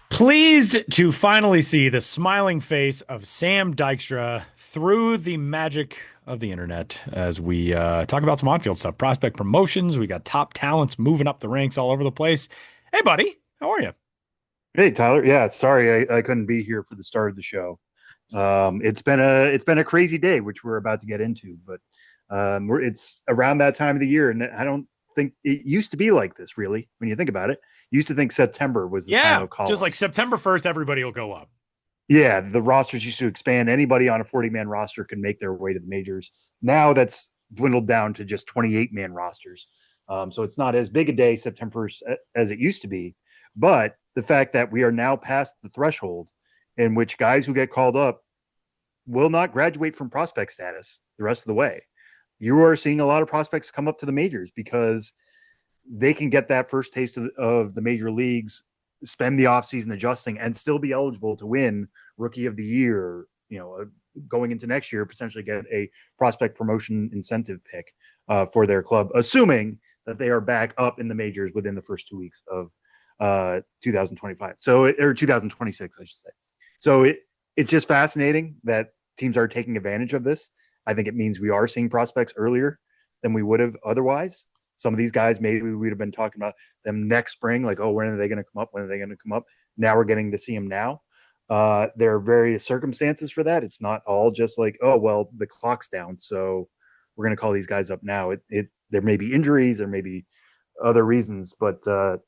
Pleased to finally see the smiling face of Sam Dykstra through the magic of the internet as we talk about some on-field stuff, prospect promotions. We got top talents moving up the ranks all over the place. Hey, buddy, how are you? Hey, Tyler. Yeah, sorry I couldn't be here for the start of the show. It's been a crazy day, which we're about to get into, but it's around that time of the year, and I don't think it used to be like this, really. When you think about it, you used to think September was the time of call. Just like September 1st, everybody will go up. Yeah, the rosters used to expand. Anybody on a 40-man roster can make their way to the majors. Now that's dwindled down to just 28-man rosters. So it's not as big a day, September 1st, as it used to be. But the fact that we are now past the threshold in which guys who get called up will not graduate from prospect status the rest of the way. You are seeing a lot of prospects come up to the majors because they can get that first taste of the major leagues, spend the offseason adjusting, and still be eligible to win Rookie of the Year, going into next year, potentially get a prospect promotion incentive pick for their club, assuming that they are back up in the majors within the first 2 weeks of 2025. Or 2026, I should say. So it's just fascinating that teams are taking advantage of this. I think it means we are seeing prospects earlier than we would have otherwise. Some of these guys, maybe we'd have been talking about them next spring, like, oh, when are they going to come up? When are they going to come up? Now we're getting to see them now. There are various circumstances for that. It's not all just like, oh, well, the clock's down, so we're going to call these guys up now. There may be injuries, there may be other reasons, but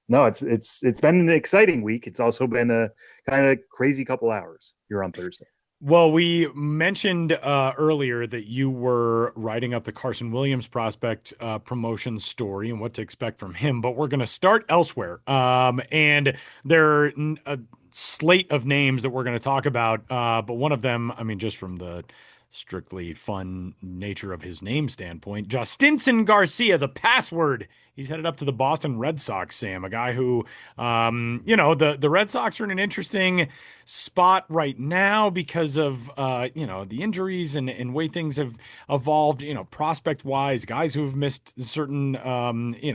no, it's been an exciting week. It's also been a kind of crazy couple hours here on Thursday. Well, we mentioned earlier that you were writing up the Carson Williams prospect promotion story and what to expect from him, but we're going to start elsewhere. And there are a slate of names that we're going to talk about, but one of them, I mean, just from the strictly fun nature of his name standpoint, Justinson Garcia, the password. He's headed up to the Boston Red Sox, Sam, a guy who, the Red Sox are in an interesting spot right now because of, the injuries and way things have evolved, prospect wise, guys who have missed certain,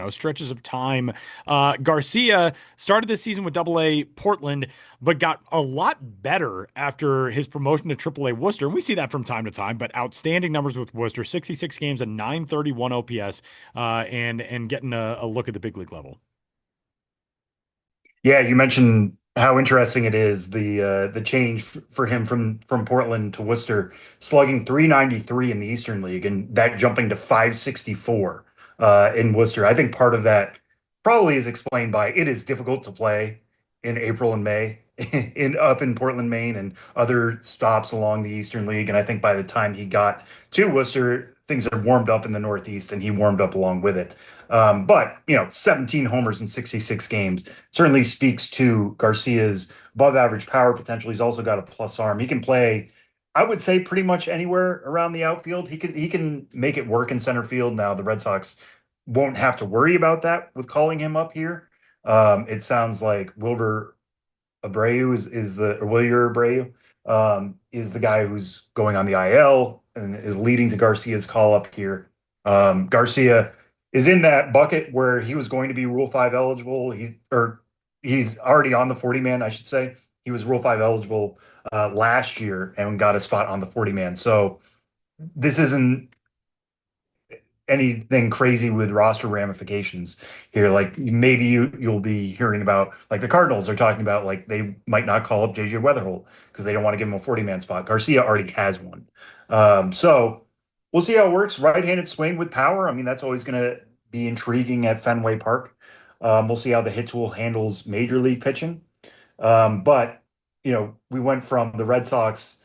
stretches of time. Garcia started this season with Double-A Portland, but got a lot better after his promotion to Triple-A Worcester. And we see that from time to time, but outstanding numbers with Worcester, 66 games and 931 OPS, and getting a look at the big league level. Yeah, you mentioned how interesting it is, the change for him from Portland to Worcester, slugging 393 in the Eastern League and that jumping to 564 in Worcester. I think part of that probably is explained by it is difficult to play in April and May up in Portland, Maine, and other stops along the Eastern League. And I think by the time he got to Worcester, things had warmed up in the Northeast, and he warmed up along with it. But 17 homers in 66 games certainly speaks to Garcia's above average power potential. He's also got a plus arm. He can play, I would say, pretty much anywhere around the outfield. He can make it work in center field. Now the Red Sox won't have to worry about that with calling him up here. It sounds like Wilyer Abreu is the guy who's going on the IL and is leading to Garcia's call up here. Garcia is in that bucket where he was going to be Rule 5 eligible. He's already on the 40-man, I should say. He was Rule 5 eligible last year and got a spot on the 40-man. So this isn't anything crazy with roster ramifications here. Like maybe you'll be hearing about, like the Cardinals are talking about, like they might not call up JJ Weatherholt because they don't want to give him a 40-man spot. Garcia already has one. So we'll see how it works. Right-handed swing with power. I mean, that's always going to be intriguing at Fenway Park. We'll see how the hit tool handles major league pitching. But we went from the Red Sox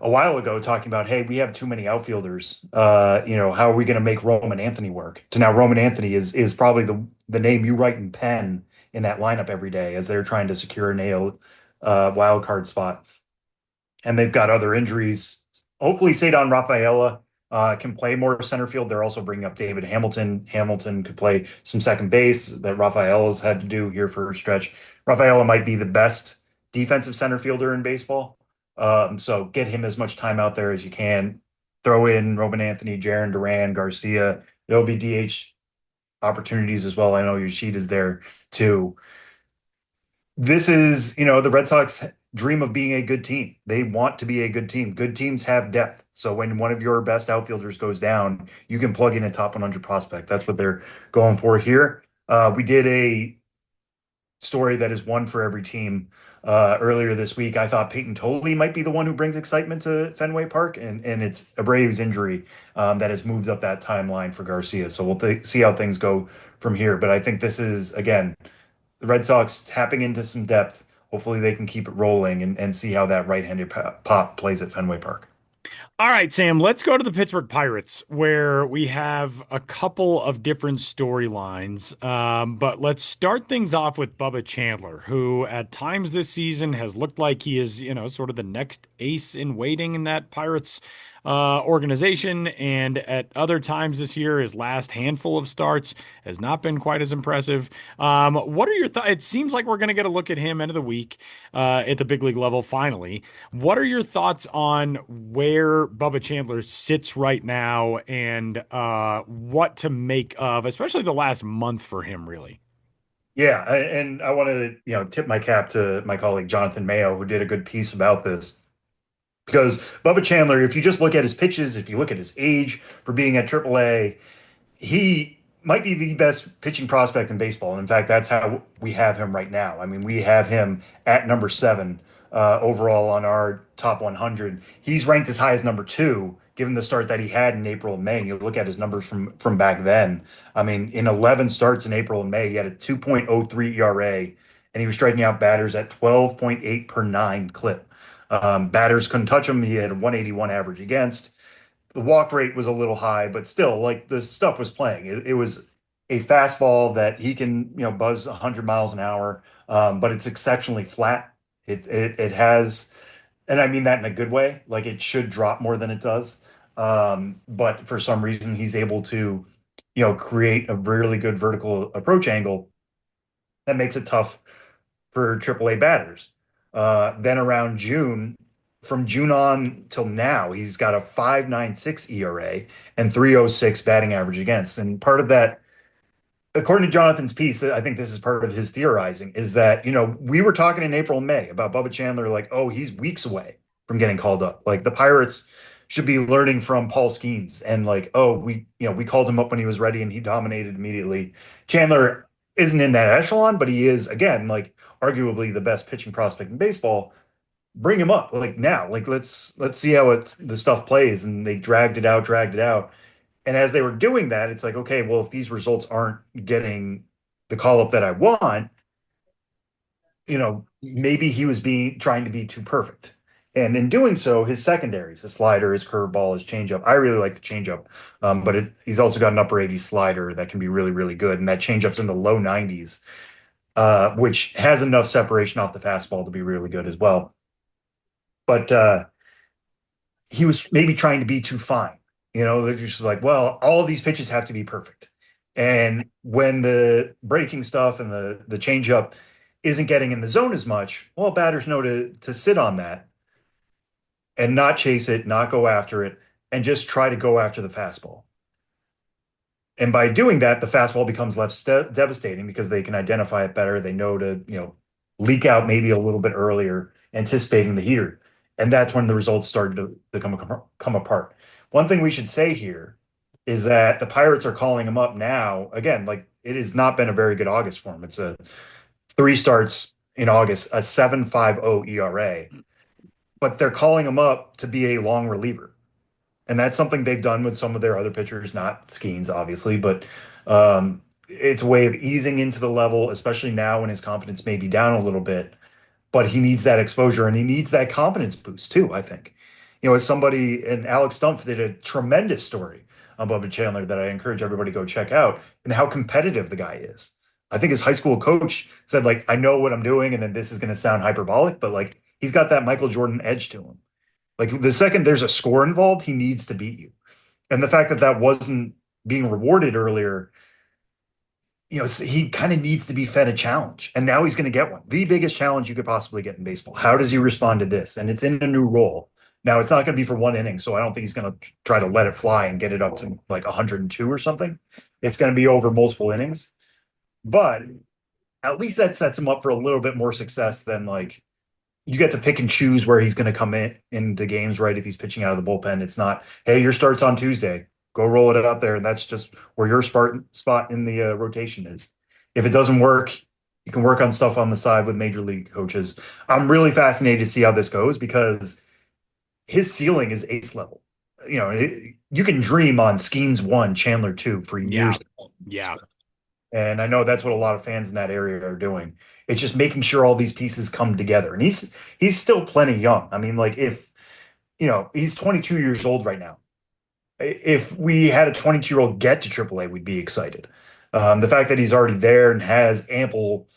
a while ago talking about, hey, we have too many outfielders. How are we going to make Roman Anthony work? To now Roman Anthony is probably the name you write in pen in that lineup every day as they're trying to secure a wild card spot. And they've got other injuries. Hopefully Cedar Rafaela can play more center field. They're also bringing up David Hamilton. Hamilton could play some second base that Rafaela's had to do here for a stretch. Rafaela might be the best defensive center fielder in baseball. So get him as much time out there as you can. Throw in Roman Anthony, Jaron Duran, Garcia. There'll be DH opportunities as well. I know your sheet is there too. This is, the Red Sox dream of being a good team. They want to be a good team. Good teams have depth. So when one of your best outfielders goes down, you can plug in a top 100 prospect. That's what they're going for here. We did a story that is one for every team earlier this week. I thought Peyton Tolley might be the one who brings excitement to Fenway Park, and it's Abreu's injury that has moved up that timeline for Garcia. So we'll see how things go from here. But I think this is, again, the Red Sox tapping into some depth. Hopefully they can keep it rolling and see how that right-handed pop plays at Fenway Park. All right, Sam, let's go to the Pittsburgh Pirates, where we have a couple of different storylines. But let's start things off with Bubba Chandler, who at times this season has looked like he is, sort of the next ace in waiting in that Pirates organization. And at other times this year, his last handful of starts has not been quite as impressive. What are your thoughts? It seems like we're going to get a look at him end of the week at the big league level finally. What are your thoughts on where Bubba Chandler sits right now and what to make of, especially the last month for him, really? Yeah, and I want to, tip my cap to my colleague Jonathan Mayo, who did a good piece about this. Because Bubba Chandler, if you just look at his pitches, if you look at his age for being at AAA, he might be the best pitching prospect in baseball. And in fact, that's how we have him right now. I mean, we have him at number 7 overall on our top 100. He's ranked as high as number 2, given the start that he had in April and May. And you look at his numbers from back then. I mean, in 11 starts in April and May, he had a 2.03 ERA, and he was striking out batters at 12.8 per 9 clip. Batters couldn't touch him. He had a 181 average against. The walk rate was a little high, but still, like, the stuff was playing. It was a fastball that he can, buzz 100 miles an hour, but it's exceptionally flat. It has, and I mean that in a good way. Like, it should drop more than it does, but for some reason he's able to, create a really good vertical approach angle that makes it tough for AAA batters. Then around June, from June on till now, he's got a 5.96 ERA and 3.06 batting average against. And part of that, according to Jonathan's piece, I think this is part of his theorizing, is that, we were talking in April and May about Bubba Chandler, like, oh, he's weeks away from getting called up. Like, the Pirates should be learning from Paul Skeens, and like, oh, we called him up when he was ready and he dominated immediately. Chandler isn't in that echelon, but he is, again, like, arguably the best pitching prospect in baseball. Bring him up, like, now, like, let's see how the stuff plays. And they dragged it out. And as they were doing that, it's like, okay, well, if these results aren't getting the call up that I want, maybe he was trying to be too perfect. And in doing so, his secondaries, his slider, his curveball, his changeup. I really like the changeup, but he's also got an upper 80s slider that can be really, really good. And that changeup's in the low 90s, which has enough separation off the fastball to be really good as well. But he was maybe trying to be too fine. They're just like, well, all of these pitches have to be perfect. And when the breaking stuff and the changeup isn't getting in the zone as much, well, batters know to sit on that and not chase it, not go after it, and just try to go after the fastball. And by doing that, the fastball becomes less devastating because they can identify it better. They know to, leak out maybe a little bit earlier, anticipating the heater. And that's when the results started to come apart. One thing we should say here is that the Pirates are calling him up now. Again, like, it has not been a very good August for him. It's 3 starts in August, a 7.50 ERA. But they're calling him up to be a long reliever. And that's something they've done with some of their other pitchers, not Skeens, obviously, but it's a way of easing into the level, especially now when his confidence may be down a little bit. But he needs that exposure, and he needs that confidence boost too, I think. As somebody, and Alex Stumpf did a tremendous story on Bubba Chandler that I encourage everybody to go check out, and how competitive the guy is. I think his high school coach said, like, I know what I'm doing, and then this is going to sound hyperbolic, but like, he's got that Michael Jordan edge to him. Like, the second there's a score involved, he needs to beat you. And the fact that wasn't being rewarded earlier, he kind of needs to be fed a challenge. And now he's going to get one. The biggest challenge you could possibly get in baseball. How does he respond to this? And it's in a new role. Now, it's not going to be for one inning, so I don't think he's going to try to let it fly and get it up to like 102 or something. It's going to be over multiple innings. But at least that sets him up for a little bit more success than, like, you get to pick and choose where he's going to come into games, right? If he's pitching out of the bullpen, it's not, hey, your start's on Tuesday, go roll it out there, and that's just where your spot in the rotation is. If it doesn't work, you can work on stuff on the side with major league coaches. I'm really fascinated to see how this goes because his ceiling is ace level. You know, you can dream on Skeens 1, Chandler 2 for years. Yeah. And I know that's what a lot of fans in that area are doing. It's just making sure all these pieces come together. And he's still plenty young. I mean, like if he's 22 years old right now. If we had a 22-year-old get to AAA, we'd be excited. The fact that he's already there and has ample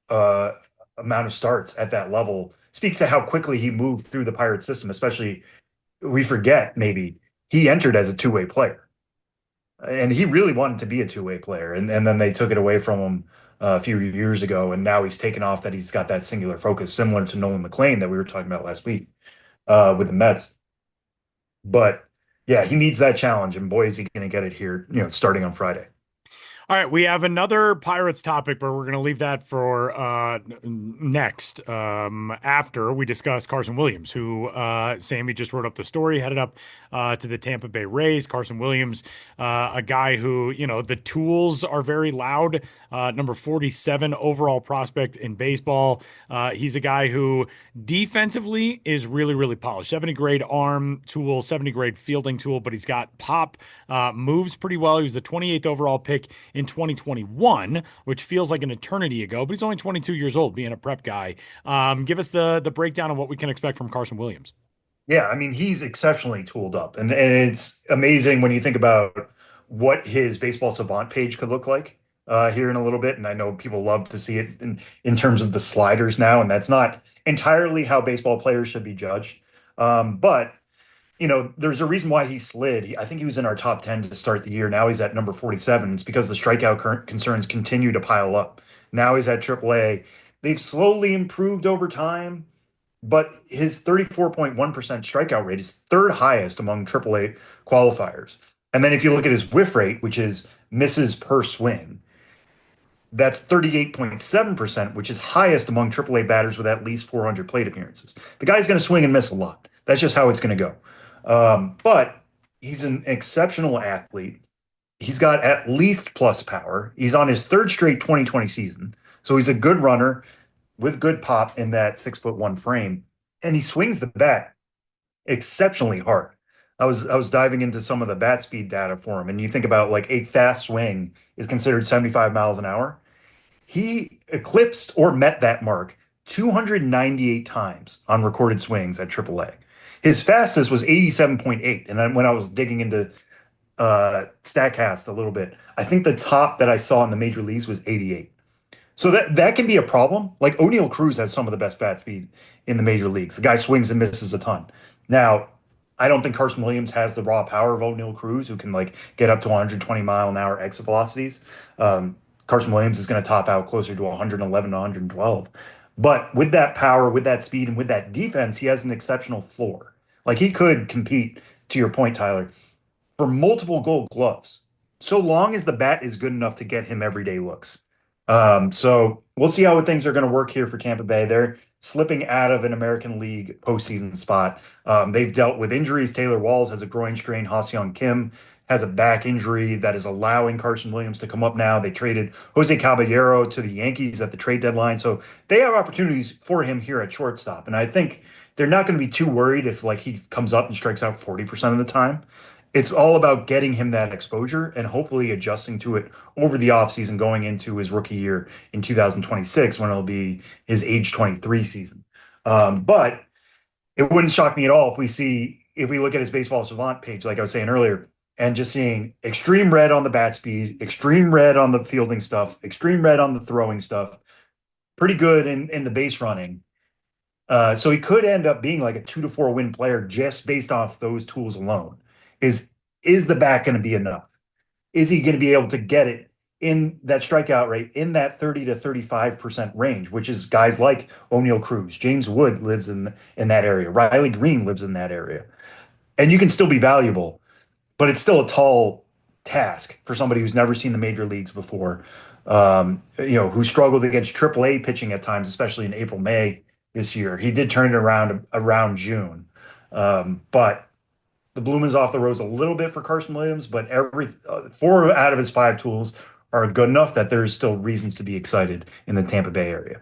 uh, amount of starts at that level speaks to how quickly he moved through the Pirate system. Especially, we forget maybe he entered as a two-way player, and he really wanted to be a two-way player, and then they took it away from him a few years ago, and now he's taken off. That he's got that singular focus, similar to Nolan McLean that we were talking about last week with the Mets. But yeah, he needs that challenge, and boy, is he going to get it here, starting on Friday. All right, we have another Pirates topic, but we're going to leave that for next, after we discuss Carson Williams, who Sammy just wrote up the story, headed up to the Tampa Bay Rays. Carson Williams, a guy who, the tools are very loud, number 47 overall prospect in baseball. He's a guy who defensively is really, really polished. 70 grade arm tool, 70 grade fielding tool, but he's got pop, moves pretty well. He was the 28th overall pick in 2021, which feels like an eternity ago, but he's only 22 years old, being a prep guy. Give us the breakdown of what we can expect from Carson Williams. Yeah, I mean, he's exceptionally tooled up, and it's amazing when you think about what his baseball savant page could look like here in a little bit. And I know people love to see it in terms of the sliders now, and that's not entirely how baseball players should be judged. But there's a reason why he slid. I think he was in our top 10 to start the year. Now he's at number 47. It's because the strikeout concerns continue to pile up. Now he's at AAA. They've slowly improved over time, but his 34.1% strikeout rate is third highest among AAA qualifiers. And then if you look at his whiff rate, which is misses per swing, that's 38.7%, which is highest among AAA batters with at least 400 plate appearances. The guy's going to swing and miss a lot. That's just how it's going to go. But he's an exceptional athlete. He's got at least plus power. He's on his third straight 2020 season. So he's a good runner with good pop in that 6'1" frame. And he swings the bat exceptionally hard. I was diving into some of the bat speed data for him. And you think about like a fast swing is considered 75 miles an hour. He eclipsed or met that mark 298 times on recorded swings at AAA. His fastest was 87.8. And then when I was digging into StatCast a little bit, I think the top that I saw in the major leagues was 88. So that can be a problem. Like O'Neal Cruz has some of the best bat speed in the major leagues. The guy swings and misses a ton. Now, I don't think Carson Williams has the raw power of O'Neal Cruz, who can like get up to 120 mile an hour exit velocities. Carson Williams is going to top out closer to 111 to 112. But with that power, with that speed, and with that defense, he has an exceptional floor. Like he could compete, to your point, Tyler, for multiple gold gloves, so long as the bat is good enough to get him everyday looks. So we'll see how things are going to work here for Tampa Bay. They're slipping out of an American League postseason spot. They've dealt with injuries. Taylor Walls has a groin strain. Ha-Seong Kim has a back injury that is allowing Carson Williams to come up now. They traded Jose Caballero to the Yankees at the trade deadline. So they have opportunities for him here at shortstop. And I think they're not going to be too worried if like he comes up and strikes out 40% of the time. It's all about getting him that exposure and hopefully adjusting to it over the offseason going into his rookie year in 2026 when it'll be his age 23 season. But it wouldn't shock me at all if we look at his baseball savant page, like I was saying earlier, and just seeing extreme red on the bat speed, extreme red on the fielding stuff, extreme red on the throwing stuff, pretty good in the base running. So he could end up being like a 2 to 4 win player just based off those tools alone. Is the bat going to be enough? Is he going to be able to get it in that strikeout rate in that 30 to 35% range, which is guys like O'Neal Cruz, James Wood lives in that area, Riley Green lives in that area, and you can still be valuable, but it's still a tall task for somebody who's never seen the major leagues before, who struggled against AAA pitching at times, especially in April, May this year. He did turn it around June, but the bloom is off the rose a little bit for Carson Williams. But four out of his five tools are good enough that there's still reasons to be excited in the Tampa Bay area.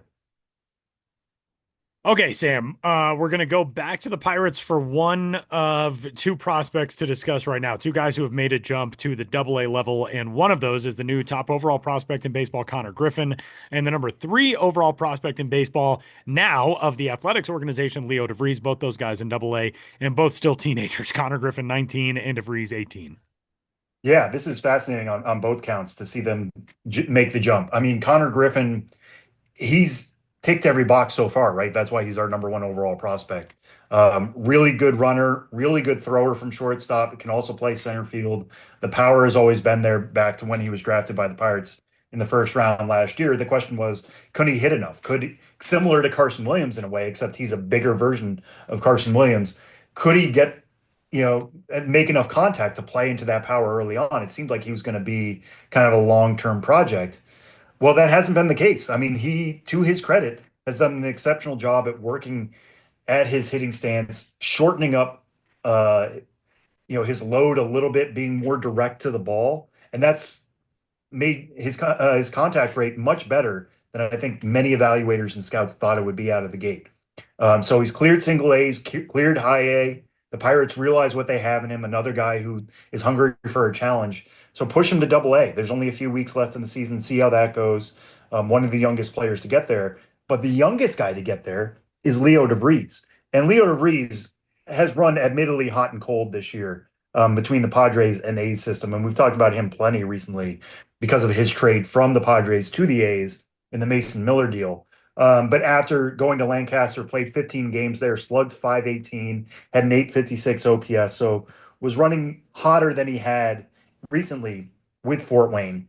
Okay, Sam, we're going to go back to the Pirates for one of two prospects to discuss right now. Two guys who have made a jump to the AA level, and one of those is the new top overall prospect in baseball, Connor Griffin, and the number 3 overall prospect in baseball now of the Athletics organization, Leo DeVries. Both those guys in AA, and both still teenagers. Connor Griffin, 19, and DeVries, 18. Yeah, this is fascinating on both counts to see them make the jump. I mean, Connor Griffin, he's ticked every box so far, right? That's why he's our number 1 overall prospect. Really good runner, really good thrower from shortstop. Can also play center field. The power has always been there back to when he was drafted by the Pirates in the first round last year. The question was, could he hit enough? Similar to Carson Williams in a way, except he's a bigger version of Carson Williams. Could he get, make enough contact to play into that power early on? It seemed like he was going to be kind of a long-term project. Well, that hasn't been the case. I mean, he, to his credit, has done an exceptional job at working at his hitting stance, shortening up, his load a little bit, being more direct to the ball, and that's made his contact rate much better than I think many evaluators and scouts thought it would be out of the gate. So he's cleared single A's, cleared high A. The Pirates realize what they have in him, another guy who is hungry for a challenge. So push him to Double A. There's only a few weeks left in the season. See how that goes. One of the youngest players to get there. But the youngest guy to get there is Leo DeVries. And Leo DeVries has run admittedly hot and cold this year between the Padres and A's system. And we've talked about him plenty recently because of his trade from the Padres to the A's in the Mason Miller deal. But after going to Lancaster, played 15 games there, slugged .518, had an .856 OPS, so was running hotter than he had recently with Fort Wayne.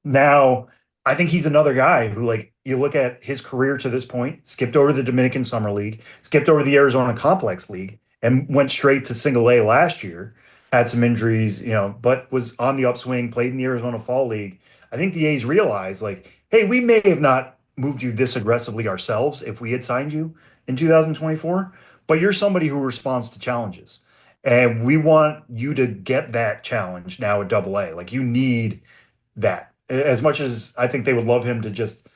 Now, I think he's another guy who, like, you look at his career to this point, skipped over the Dominican Summer League, skipped over the Arizona Complex League, and went straight to Single A last year. Had some injuries, but was on the upswing, played in the Arizona Fall League. I think the A's realized, like, hey, we may have not moved you this aggressively ourselves if we had signed you in 2024, but you're somebody who responds to challenges. And we want you to get that challenge now at Double A. Like, you need that. As much as I think they would love him to just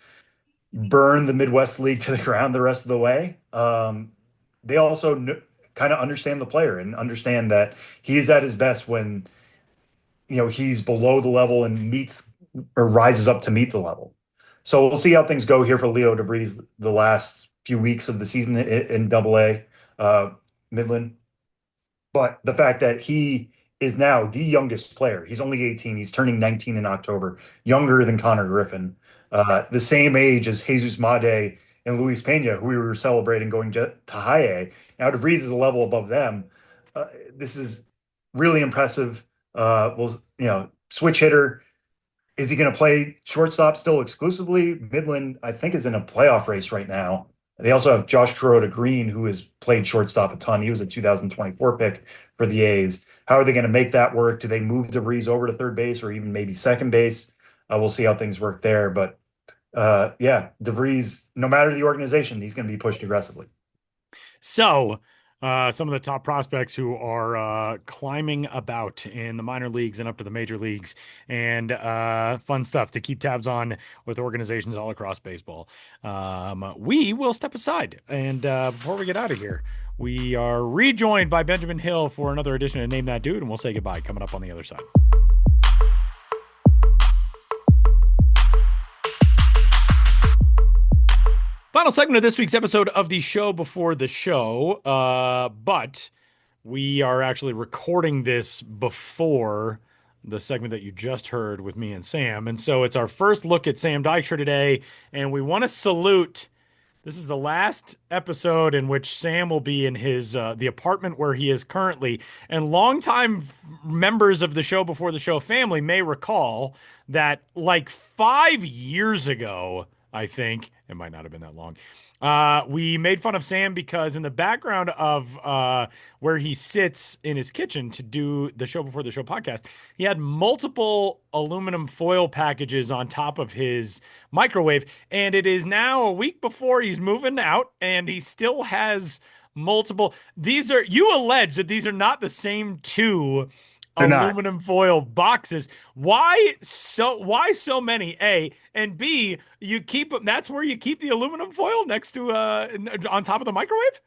burn the Midwest League to the ground the rest of the way, they also kind of understand the player and understand that he is at his best when, he's below the level and meets or rises up to meet the level. So we'll see how things go here for Leo DeVries the last few weeks of the season in Double A, Midland. But the fact that he is now the youngest player, he's only 18, he's turning 19 in October, younger than Connor Griffin, the same age as Jesus Made and Luis Pena, who we were celebrating going to high A. Now DeVries is a level above them. This is really impressive. Switch hitter. Is he going to play shortstop still exclusively? Midland, I think, is in a playoff race right now. They also have Josh Kuroda Green, who has played shortstop a ton. He was a 2024 pick for the A's. How are they going to make that work? Do they move DeVries over to third base or even maybe second base? We'll see how things work there. But DeVries, no matter the organization, he's going to be pushed aggressively. So some of the top prospects who are climbing about in the minor leagues and up to the major leagues, and fun stuff to keep tabs on with organizations all across baseball. We will step aside, and before we get out of here, we are rejoined by Benjamin Hill for another edition of Name That Dude, and we'll say goodbye coming up on the other side. Final segment of this week's episode of the show before the show, but we are actually recording this before the segment that you just heard with me and Sam. And so it's our first look at Sam Dykstra today, and we want to salute. This is the last episode in which Sam will be in his the apartment where he is currently. And longtime members of the show before the show family may recall that like 5 years ago, I think. It might not have been that long. We made fun of Sam because in the background of where he sits in his kitchen to do the Show Before the Show podcast, he had multiple aluminum foil packages on top of his microwave. And it is now a week before he's moving out, and he still has multiple. You allege that these are not the same two They're not. aluminum foil boxes. Why so many? A and B, that's where you keep the aluminum foil next to on top of the microwave?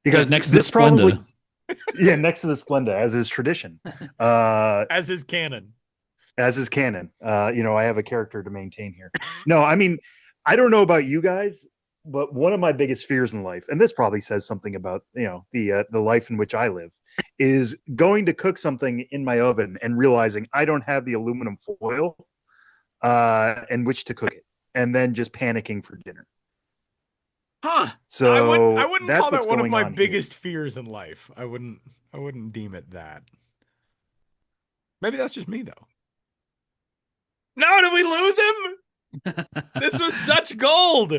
Because next to the this probably Splenda. yeah, next to the Splenda, as is tradition. As is canon. As is canon. I have a character to maintain here. No, I mean, I don't know about you guys, but one of my biggest fears in life, and this probably says something about the life in which I live, is going to cook something in my oven and realizing I don't have the aluminum foil in which to cook it, and then just panicking for dinner. Huh. So I wouldn't that's call that what's one of going my on biggest fears in life. I wouldn't deem it that. Maybe that's just me though. No, did we lose him? This was such gold.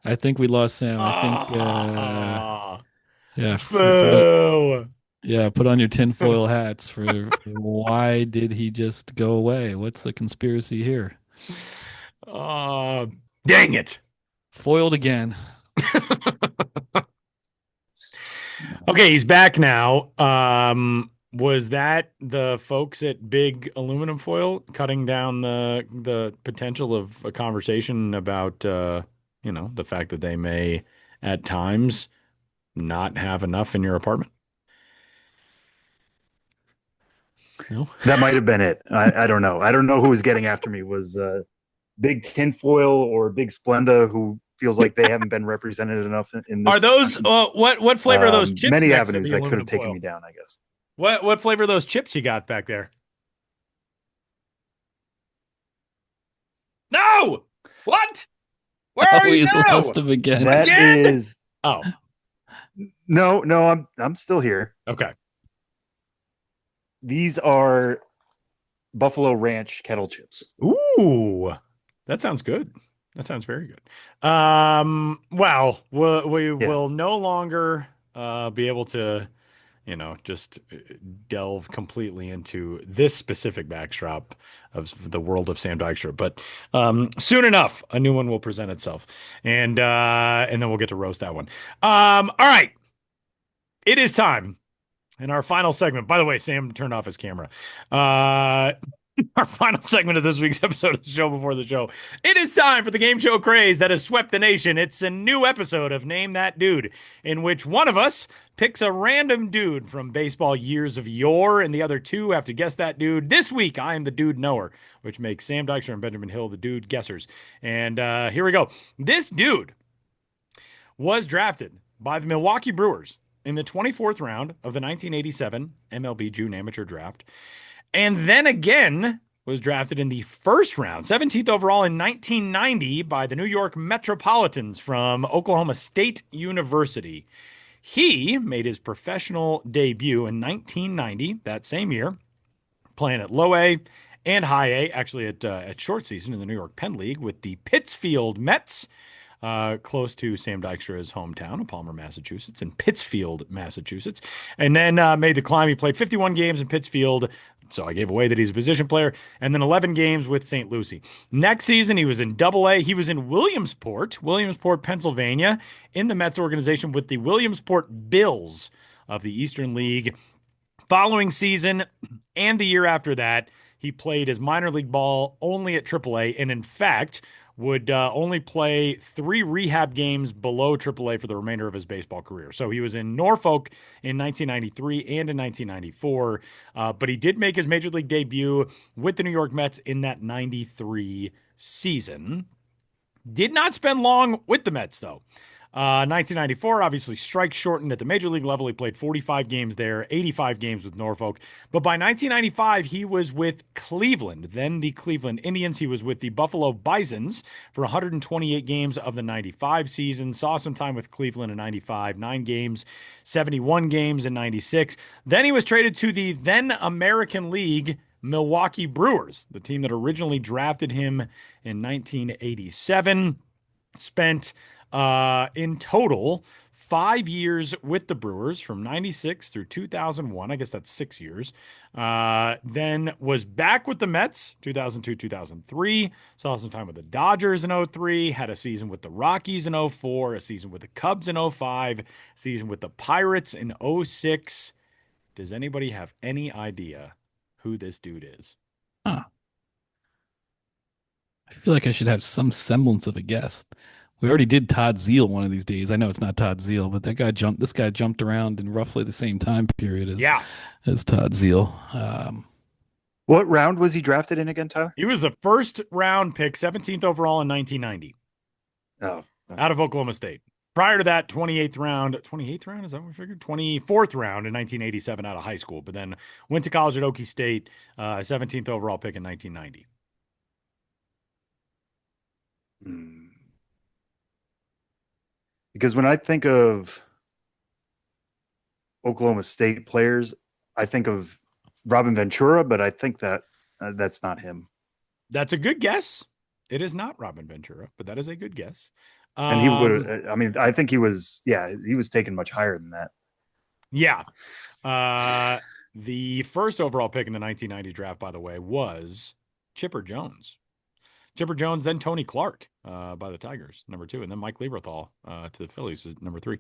I think we lost Sam. I think, Boo. put on your tinfoil hats for why did he just go away? What's the conspiracy here? Dang it. Foiled again. Okay, he's back now. Was that the folks at Big Aluminum Foil cutting down the potential of a conversation about the fact that they may at times not have enough in your apartment? No, that might have been it. I don't know. I don't know who was getting after me. Was Big Tinfoil or Big Splenda, who feels like they haven't been represented enough in this. Are those what flavor are those chips? Many next avenues to the that could have aluminum taken foil? me down, I guess. What flavor are those chips you got back there? No! What? Where are you We now? lost him again. That Again? is Oh, no. I'm still here. okay. These are Buffalo Ranch kettle chips. Ooh, that sounds good. That sounds very good. Well, we will no longer be able to, just delve completely into this specific backdrop of the world of Sam Dykstra. But soon enough, a new one will present itself, and then we'll get to roast that one. All right, it is time. In our final segment, by the way, Sam turned off his camera. Our final segment of this week's episode of the Show Before the Show. It is time for the game show craze that has swept the nation. It's a new episode of Name That Dude, in which one of us picks a random dude from baseball years of yore, and the other two have to guess that dude. This week, I am the dude knower, which makes Sam Dykstra and Benjamin Hill the dude guessers. And here we go. This dude was drafted by the Milwaukee Brewers in the 24th round of the 1987 MLB June Amateur Draft. And then again was drafted in the first round, 17th overall in 1990 by the New York Metropolitans from Oklahoma State University. He made his professional debut in 1990, that same year, playing at low A and high A, actually at short season in the New York Penn League with the Pittsfield Mets. Close to Sam Dykstra's hometown of Palmer, Massachusetts, in Pittsfield, Massachusetts. And then made the climb. He played 51 games in Pittsfield, so I gave away that he's a position player, and then 11 games with St. Lucie. Next season, he was in Double-A. He was in Williamsport, Pennsylvania, in the Mets organization with the Williamsport Bills of the Eastern League. Following season and the year after that, he played his minor league ball only at Triple-A, and in fact would only play 3 rehab games below AAA for the remainder of his baseball career. So he was in Norfolk in 1993 and in 1994, but he did make his major league debut with the New York Mets in that 93 season. Did not spend long with the Mets, though. 1994, obviously strike shortened at the major league level. He played 45 games there, 85 games with Norfolk. But by 1995, he was with Cleveland, then the Cleveland Indians. He was with the Buffalo Bisons for 128 games of the 95 season. Saw some time with Cleveland in 95, 9 games, 71 games in 96. Then he was traded to the then American League Milwaukee Brewers, the team that originally drafted him in 1987. Spent in total 5 years with the Brewers from 96 through 2001. I guess that's 6 years. Then was back with the Mets 2002, 2003. Saw some time with the Dodgers in 03. Had a season with the Rockies in 04. A season with the Cubs in 05. Season with the Pirates in 06. Does anybody have any idea who this dude is? Huh. I feel like I should have some semblance of a guess. We already did Todd Zeal one of these days. I know it's not Todd Zeal, but this guy jumped around in roughly the same time period as Todd Zeal. What round was he drafted in again, Tyler? He was a first round pick, 17th overall in 1990. Oh. Out of Oklahoma State. Prior to that, 28th round, is that what we figured? 24th round in 1987 out of high school, but then went to college at Okie State, 17th overall pick in 1990. Because when I think of Oklahoma State players, I think of Robin Ventura, but I think that that's not him. That's a good guess. It is not Robin Ventura, but that is a good guess. And he would, I mean, I think he was taken much higher than that. Yeah. The first overall pick in the 1990 draft, by the way, was Chipper Jones. Chipper Jones, then Tony Clark by the Tigers, number 2, and then Mike Lieberthal to the Phillies is number 3.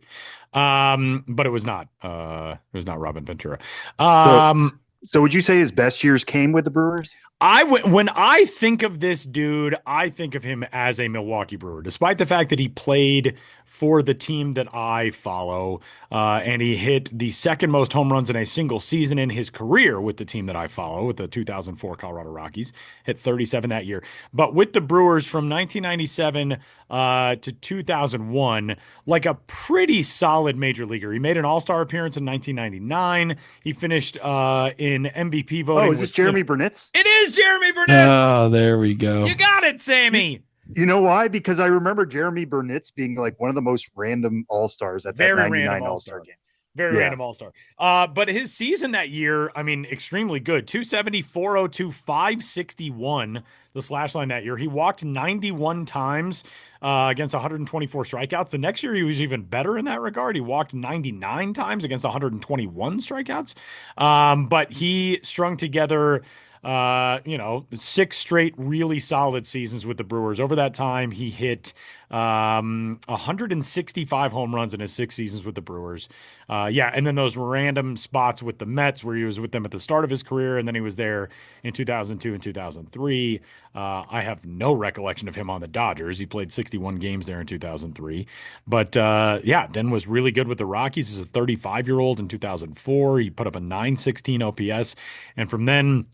But it was not Robin Ventura. So would you say his best years came with the Brewers? When I think of this dude, I think of him as a Milwaukee Brewer, despite the fact that he played for the team that I follow, and he hit the second most home runs in a single season in his career with the team that I follow, with the 2004 Colorado Rockies, hit 37 that year. But with the Brewers from 1997 to 2001, like a pretty solid major leaguer. He made an All-Star appearance in 1999. He finished in MVP voting. Oh, is this Jeremy Burnitz? It is Jeremy Burnitz. Oh, there we go. You got it, Sammy. You know why? Because I remember Jeremy Burnitz being like one of the most random All-Stars at that 99 All-Star game. Very random All-Star. But his season that year, I mean, extremely good. 270, 402, 561, the slash line that year. He walked 91 times against 124 strikeouts. The next year, he was even better in that regard. He walked 99 times against 121 strikeouts. But he strung together 6 straight really solid seasons with the Brewers. Over that time, he hit 165 home runs in his 6 seasons with the Brewers. And then those random spots with the Mets where he was with them at the start of his career, and then he was there in 2002 and 2003. I have no recollection of him on the Dodgers. He played 61 games there in 2003. But then was really good with the Rockies as a 35-year-old in 2004. He put up a 916 OPS, and from then,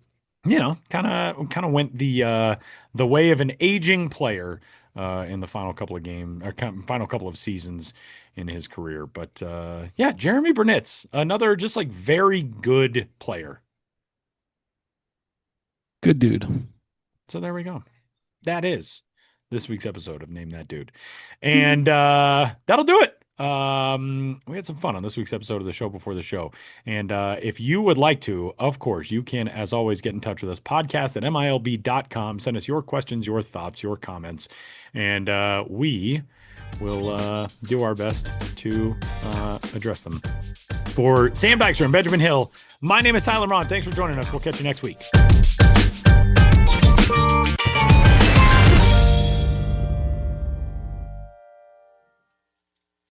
kind of went the way of an aging player in the final couple of seasons in his career. But Jeremy Burnitz, another just like very good player. Good dude. So there we go. That is this week's episode of Name That Dude. And that'll do it. We had some fun on this week's episode of the Show Before the Show. And if you would like to, of course, you can, as always, get in touch with us. Podcast at MILB.com. Send us your questions, your thoughts, your comments. And we will do our best to address them. For Sam Dykstra and Benjamin Hill, my name is Tyler Ron. Thanks for joining us. We'll catch you next week.